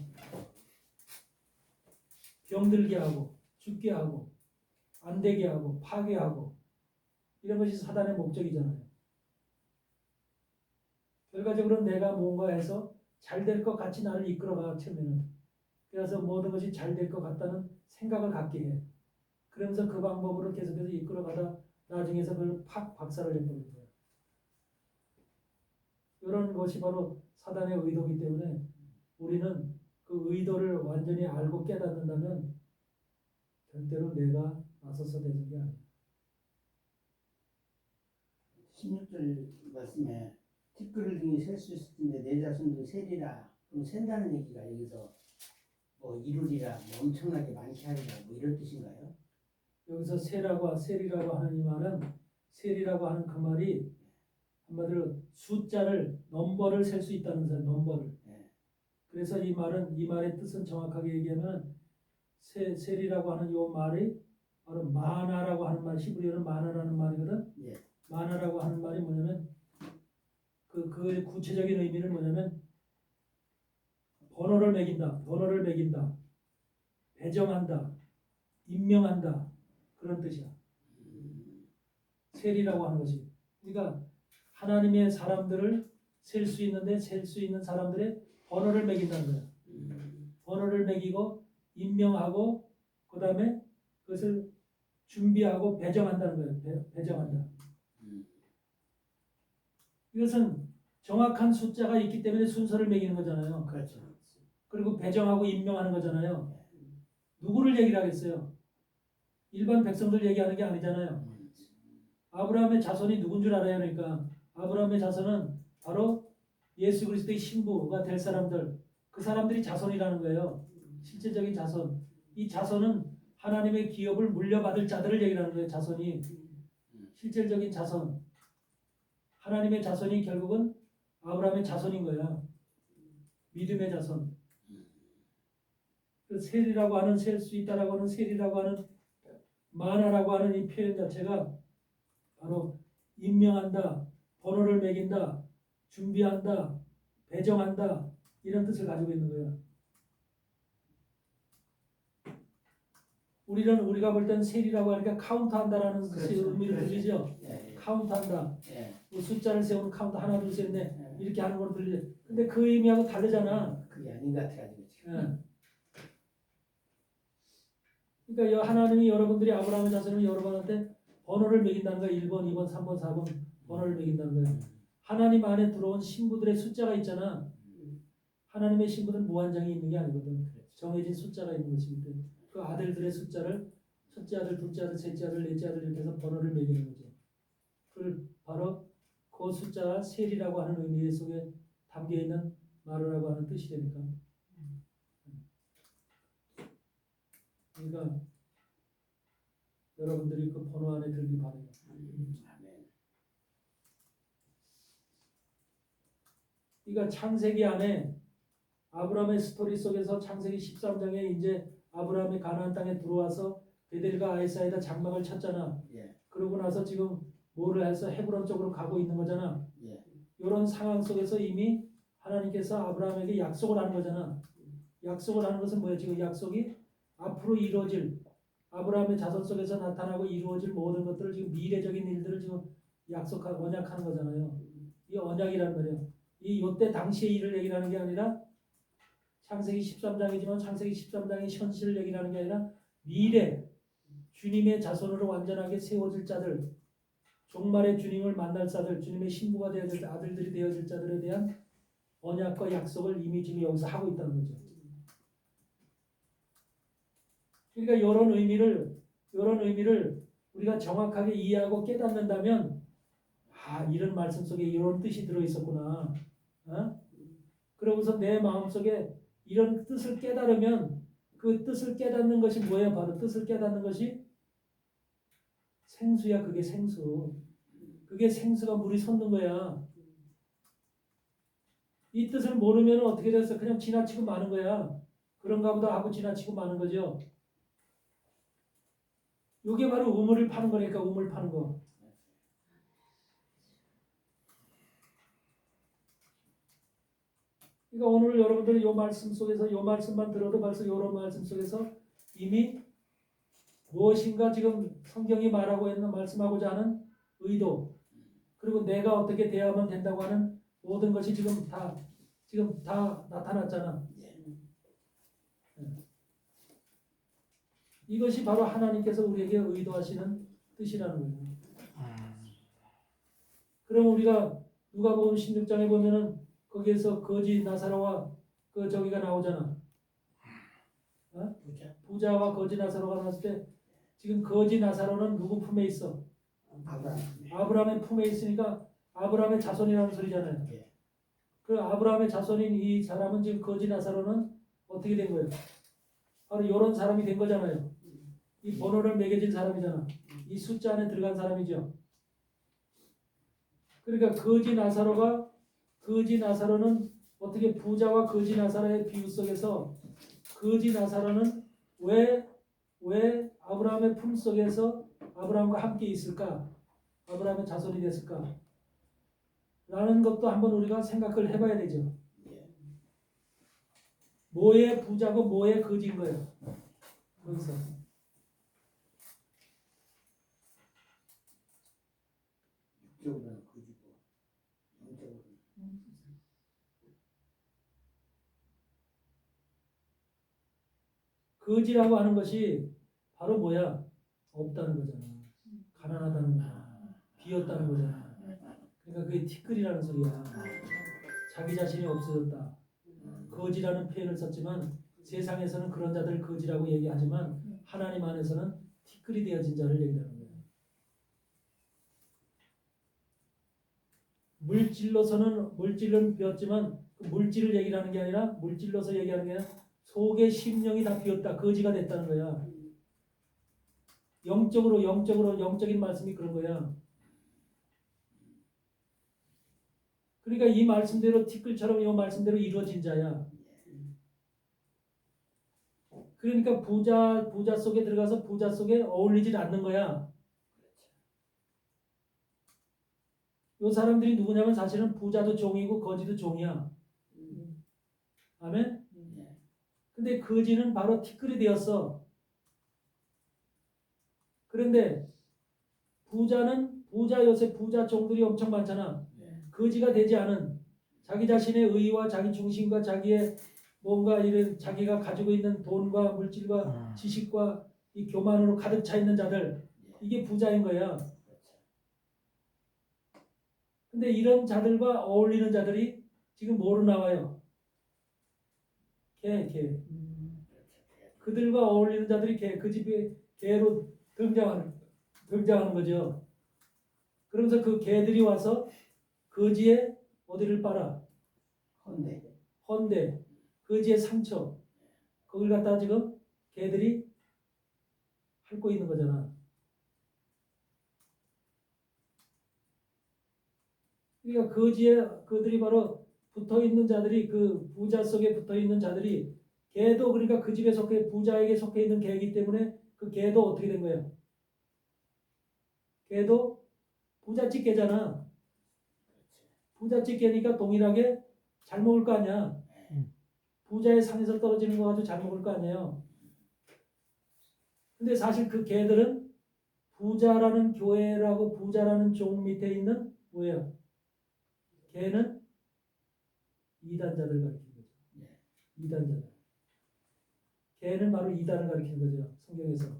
병들게 하고 죽게 하고 안 되게 하고 파괴하고 이런 것이 사단의 목적이잖아요. 결과적으로 내가 뭔가 해서 잘 될 것 같이 나를 이끌어가 처음에는. 그래서 모든 것이 잘 될 것 같다는 생각을 갖게 해. 그러면서 그 방법으로 계속해서 이끌어가다 나중에서 그걸 팍 박살을 내버리는 거예요. 이런 것이 바로 사단의 의도이기 때문에 우리는 그 의도를 완전히 알고 깨닫는다면 절대로 내가 나서서 되는 게 아니에요. 16절 말씀에 티끌을 등에 셀 수 있을 텐데 내 자손도 세리라. 그럼 센다는 얘기가 여기서 뭐 이루리라, 뭐 엄청나게 많게 하리라, 뭐 이런 뜻인가요? 여기서 세리라고 하는 이 말은 세리라고 하는 그 말이 한마디로 숫자를 넘버를 셀 수 있다는 거예요. 넘버를. 네. 그래서 이 말의 뜻은 정확하게 얘기하면 세리라고 하는 이 말이 바로 마나라고 하는 말, 히브리어는 마나라는 말이거든. 예. 마나라고 하는 말이 뭐냐면 그 구체적인 의미는 뭐냐면 번호를 매긴다, 배정한다, 임명한다 그런 뜻이야. 세리라고 하는 것이. 그러니까 하나님의 사람들을 셀 수 있는데 셀 수 있는 사람들의 번호를 매긴다는 거야. 번호를 매기고 임명하고 그 다음에 그것을 준비하고 배정한다는 거예요. 배정한다. 이것은 정확한 숫자가 있기 때문에 순서를 매기는 거잖아요. 그렇죠. 그리고 배정하고 임명하는 거잖아요. 누구를 얘기를 하겠어요? 일반 백성들 얘기하는 게 아니잖아요. 아브라함의 자손이 누군 줄 알아요? 그러니까 아브라함의 자손은 바로 예수 그리스도의 신부가 될 사람들, 그 사람들이 자손이라는 거예요. 실제적인 자손. 이 자손은 하나님의 기업을 물려받을 자들을 얘기하는 거예요. 자손이. 실질적인 자손. 하나님의 자손이 결국은 아브라함의 자손인 거야. 믿음의 자손. 그 셀이라고 하는 셀 수 있다라고 하는 셀이라고 하는 마나라고 하는 이 표현 자체가 바로 임명한다, 번호를 매긴다, 준비한다, 배정한다 이런 뜻을 가지고 있는 거야. 우리가 볼 때는 셀이라고 하니까 카운트한다라는 그렇죠. 의미를 그렇죠. 들리죠. 예. 카운트한다. 예. 뭐 숫자를 세우는 카운트 하나 둘 셋 넷 예. 이렇게 하는 걸 들리죠. 근데 그 의미하고 다르잖아. 그게 아닌 것 같아가지고 지금. 예. 그러니까 하나님이 여러분들이 아브라함의 자손을 여러분한테 번호를 매긴다는 거야. 1번, 2번, 3번, 4번 번호를 매긴다는 거야. 하나님 안에 들어온 신부들의 숫자가 있잖아. 하나님의 신부는 무한정이 있는 게 아니거든. 정해진 숫자가 있는 것이기 때문에 그 아들들의 숫자를 첫째 아들, 둘째 아들, 셋째 아들, 넷째 아들 이렇게 해서 번호를 매기는 거죠. 그걸 바로 그 숫자가 셀이라고 하는 의미 속에 담겨 있는 마루라고 하는 뜻이 되니까. 그러니까 여러분들이 그 번호 안에 들기 바래요. 아멘. 그러니까 창세기 안에 아브라함의 스토리 속에서 창세기 13장에 이제 아브라함이 가나안 땅에 들어와서 베델과 아이 사이에다 장막을 쳤잖아. 예. 그러고 나서 지금 뭐를 해서 헤브론 쪽으로 가고 있는 거잖아. 예. 이런 상황 속에서 이미 하나님께서 아브라함에게 약속을 하는 거잖아. 약속을 하는 것은 뭐예요? 지금 약속이 앞으로 이루어질 아브라함의 자손 속에서 나타나고 이루어질 모든 것들을 지금 미래적인 일들을 지금 약속하고 언약하는 거잖아요. 이 언약이란 말이에요. 이 요때 당시의 일을 얘기하는 게 아니라 창세기 13장이지만 창세기 13장의 현실을 얘기하는 게 아니라 미래 주님의 자손으로 완전하게 세워질 자들, 종말의 주님을 만날 자들, 주님의 신부가 되어질 아들들이 되어질 자들에 대한 언약과 약속을 이미 지금 여기서 하고 있다는 거죠. 그러니까 이런 의미를 우리가 정확하게 이해하고 깨닫는다면 이런 말씀 속에 이런 뜻이 들어 있었구나. 그러고서 내 마음속에 이런 뜻을 깨달으면 그 뜻을 깨닫는 것이 뭐예요? 바로 뜻을 깨닫는 것이 생수야. 그게 생수. 그게 생수가 물이 솟는 거야. 이 뜻을 모르면 어떻게 됐어? 그냥 지나치고 마는 거야. 그런가 보다 하고 지나치고 마는 거죠. 이게 바로 우물을 파는 거니까 우물 파는 거. 그러니까 오늘 여러분들이 이 말씀 속에서 이 말씀만 들어도 벌써 이런 말씀 속에서 이미 무엇인가 지금 성경이 말하고 있는 말씀하고자 하는 의도 그리고 내가 어떻게 대하면 된다고 하는 모든 것이 지금 다 나타났잖아. 이것이 바로 하나님께서 우리에게 의도하시는 뜻이라는 거예요. 그럼 우리가 누가복음 16장에 보면은 거기에서 거지 나사로와 그 저기가 나오잖아. 부자와 거지 나사로가 나왔을 때 지금 거지 나사로는 누구 품에 있어? 아브라함의 품에 있으니까 아브라함의 자손이라는 소리잖아요. 그 아브라함의 자손인 이 사람은 지금 거지 나사로는 어떻게 된 거예요? 바로 이런 사람이 된 거잖아요. 이 번호를 매겨진 사람이잖아. 이 숫자 안에 들어간 사람이죠. 그러니까 거지 나사로는 어떻게 부자와 거지 나사로의 비유 속에서 거지 나사로는 왜 아브라함의 품 속에서 아브라함과 함께 있을까? 아브라함의 자손이 됐을까? 라는 것도 한번 우리가 생각을 해봐야 되죠. 뭐의 부자고 뭐의 거지인 거예요. 거기서. 육적으로는 거지고 영적으로는 거지라고 하는 것이 바로 뭐야? 없다는 거잖아. 가난하다는 거야. 비었다는 거잖아. 그러니까 그게 티끌이라는 소리야. 자기 자신이 없어졌다. 거지라는 표현을 썼지만 세상에서는 그런 자들을 거지라고 얘기하지만 하나님 안에서는 티끌이 되어진 자를 얘기하는 거예요. 물질은 비었지만 그 물질을 얘기하는 게 아니라 물질로서 얘기하는 게 아니라 속의 심령이 다 비었다. 거지가 됐다는 거야. 영적인 말씀이 그런 거야. 그러니까 이 말씀대로 티끌처럼 이 말씀대로 이루어진 자야. 그러니까 부자 속에 들어가서 부자 속에 어울리질 않는 거야. 이 사람들이 누구냐면 사실은 부자도 종이고 거지도 종이야. 아멘? 근데 거지는 바로 티끌이 되었어. 그런데 요새 부자 종들이 엄청 많잖아. 거지가 되지 않은 자기 자신의 의와 자기 중심과 자기의 뭔가 이런 자기가 가지고 있는 돈과 물질과 지식과 이 교만으로 가득 차 있는 자들, 이게 부자인 거야. 근데 이런 자들과 어울리는 자들이 지금 뭐로 나와요? 개. 그들과 어울리는 자들이 그 집에 개로 등장하는 거죠. 그러면서 그 개들이 와서 거지의 어디를 빨아? 헌데. 거지의 상처. 거길 갖다가 지금 개들이 핥고 있는 거잖아. 그러니까 그들이 바로 붙어 있는 자들이 그 부자 속에 붙어 있는 자들이 개도 그러니까 그 집에 부자에게 속해 있는 개이기 때문에 그 개도 어떻게 된 거야? 개도 부잣집 개잖아. 부잣집 개니까 동일하게 잘 먹을 거 아니야. 부자의 상에서 떨어지는 거 가지고 잘 먹을 거 아니에요. 근데 사실 그 개들은 부자라는 교회라고 부자라는 종 밑에 있는 뭐예요? 개는 이단자들 가리키는 거죠. 예. 이단자들. 개는 바로 이단을 가리키는 거죠. 성경에서.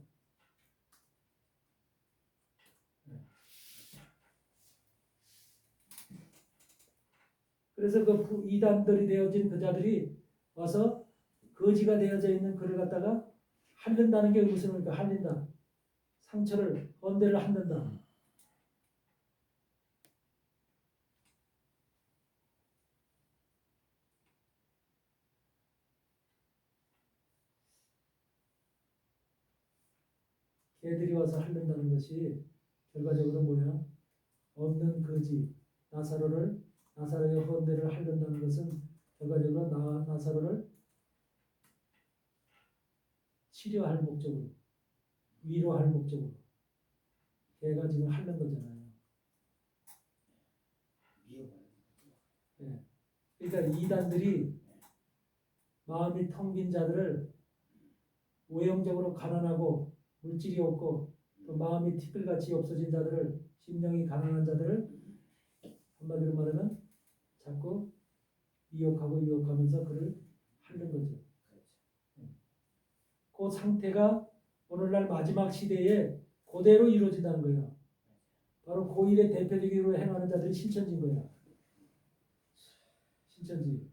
그래서 그 이단들이 되어진 그 자들이 와서 거지가 되어져 있는 그를 갖다가 halli는다는 게 무슨 의미입니까? halli는다. 상처를 언대를 halli는다. 개들이 와서 halli는다는 것이 결과적으로 뭐야? 없는 거지 나사로의 헌대를 halli는다는 것은 결과적으로 나사로를 치료할 목적으로 위로할 목적으로 걔가 지금 하는 거잖아요. 예. 그러니까 이단들이 마음이 텅 빈 자들을 외형적으로 가난하고 물질이 없고 또 마음이 티끌같이 없어진 자들을 심령이 가난한 자들을 한마디로 말하면 자꾸 유혹하면서 그를 하는 거죠. 그 상태가 오늘날 마지막 시대에 그대로 이루어진다는 거예요. 바로 고1의 대표적으로 행하는 자들이 신천지인 거예요. 신천지.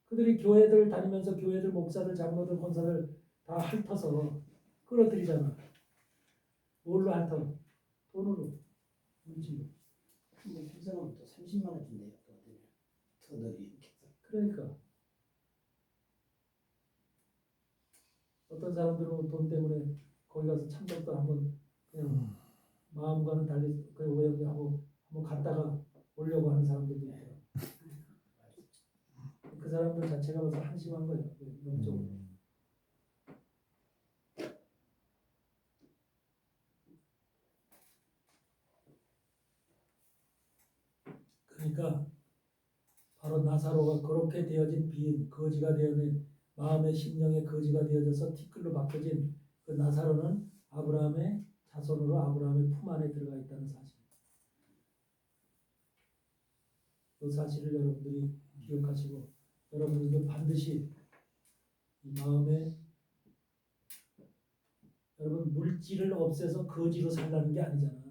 그들이 교회들 다니면서 교회들 목사들 장로들 권사들 다 핥아서 끌어들이잖아. 뭘로 핥아? 돈으로. 물질로. 근데 그 사람은 또 30만 원 준대요. 더 이렇게. 그러니까 어떤 사람들은 돈 때문에 거기 가서 참석도 한번 그냥 마음과는 달리 그 외형하고 한번 갔다가 오려고 하는 사람들도 있어요. 그 사람들 자체가 벌써 한심한 거예요. 영적으로. 그러니까 바로 나사로가 그렇게 되어진 빈 거지가 되어진 마음의 심령의 거지가 되어져서 티끌로 바뀌어진 그 나사로는 아브라함의 자손으로 아브라함의 품 안에 들어가 있다는 사실. 그 사실을 여러분들이 기억하시고 여러분들도 반드시 이 마음에 여러분 물질을 없애서 거지로 살라는 게 아니잖아.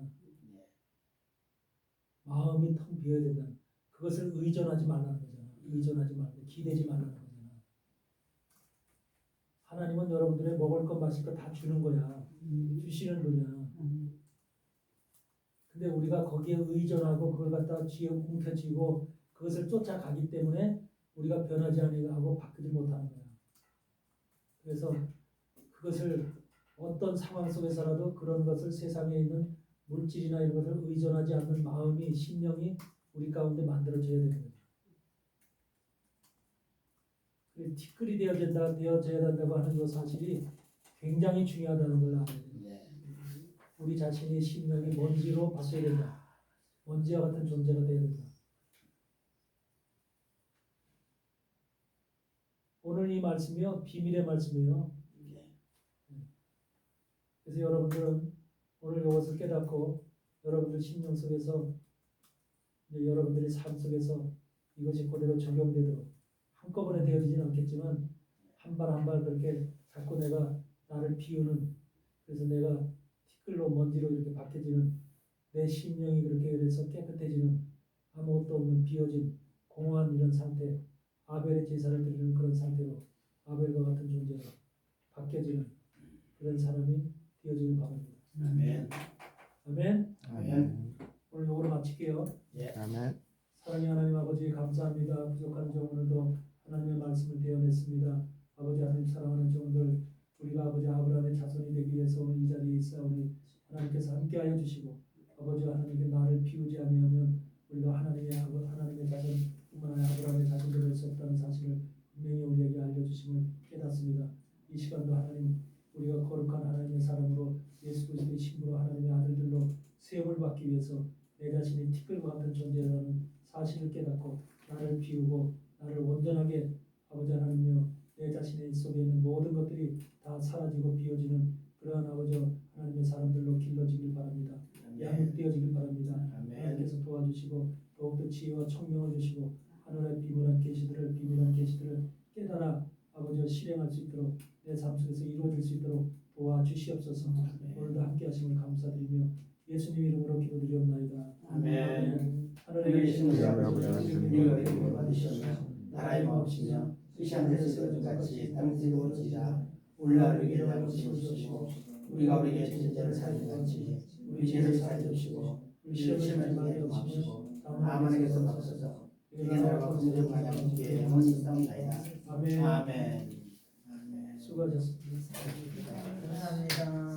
마음이 텅 비어야 된다. 그것을 의존하지 말라는 거잖아. 의존하지 말고 기대지 말라는 거잖아. 하나님은 여러분들의 먹을 것 마실 것 다 주는 거야. 주시는 거냐. 근데 우리가 거기에 의존하고 그걸 갖다 쥐어 움켜쥐고 그것을 쫓아가기 때문에 우리가 변하지 아니하고 바뀌지 못하는 거야. 그래서 그것을 어떤 상황 속에서라도 그런 것을 세상에 있는 물질이나 이런 것을 의존하지 않는 마음이 심령이 우리 가운데 만들어져야 되는 거죠. 티끌이 되어져야 된다고 하는 그 사실이 굉장히 중요하다는 걸 알아야 돼요. 우리 자신의 심령이 먼지로 바뀌어야 된다. 먼지와 같은 존재가 되어야 된다. 오늘 이 말씀이요 비밀의 말씀이에요. 그래서 여러분들은 오늘 이것을 깨닫고 여러분들 심령 속에서 이제 여러분들의 삶 속에서 이것이 그대로 적용되도록 한꺼번에 되어지진 않겠지만 한 발 한 발 그렇게 자꾸 내가 나를 비우는 그래서 내가 티끌로 먼지로 이렇게 바뀌어지는 내 심령이 그렇게 해서 깨끗해지는 아무것도 없는 비어진 공허한 이런 상태 아벨의 제사를 드리는 그런 상태로 아벨과 같은 존재로 바뀌어지는 그런 사람이 되어지는 바랍니다. 아멘. 아멘. 아멘. 오늘 요거로 마칠게요. 아멘. 사랑의 하나님 아버지 감사합니다. 부족한 점 오늘도 하나님의 말씀을 대언했습니다. 아버지 하나님 사랑하는 종들 우리가 아버지 아브라함의 자손이 되기 위해서 오늘 이 자리에 있사오니 하나님께서 함께하여 주시고 아버지 하나님께 나를 비우지 아니하면 우리가 하나님의 자손뿐만 아니라 아브라함의 자손이 될 수 없다는 사실을 분명히 우리에게 알려주심을 깨닫습니다. 이 시간도 하나님 우리가 거룩한 하나님의 사람으로 예수 그리스도의 신부로 하나님의 아들들로 세움을 받기 위해서 내 자신이 티끌과 같은 존재라는 사실을 깨닫고 나를 비우고 나를 온전하게 아버지 하나님여 내 자신의 속에 있는 모든 것들 사라지고 비워지는 그러한 아버지 하나님의 사람들로 길러지길 바랍니다. 양육되어지길 바랍니다. 하나님께서 도와주시고 더욱더 지혜와 총명을 주시고 하늘의 비밀한 계시들을 깨달아 아버지와 실행할 수 있도록 내 삶 속에서 이루어질 수 있도록 도와주시옵소서. 오늘도 함께 하심을 감사드리며 예수님 이름으로 기도드리옵나이다. 아멘. 하늘에 계신 우리 아버지 우리가 이름을 받으시며 나라의 마옵시며 뜻이 하늘에서 이루어진 같이 땅에서 이루어지자 오늘날 우리에게 일하시옵시고 우리가 우리에게 진 죄를 사하는 같이 우리 죄를 사하여 주시고 우리 시험에 들게 마옵시고 다만 에게서 받으소서 이게 나라가 긍정하여 함께 영원히 있사옵나이다. 아멘. 아멘. 수고하셨습니다. 감사합니다.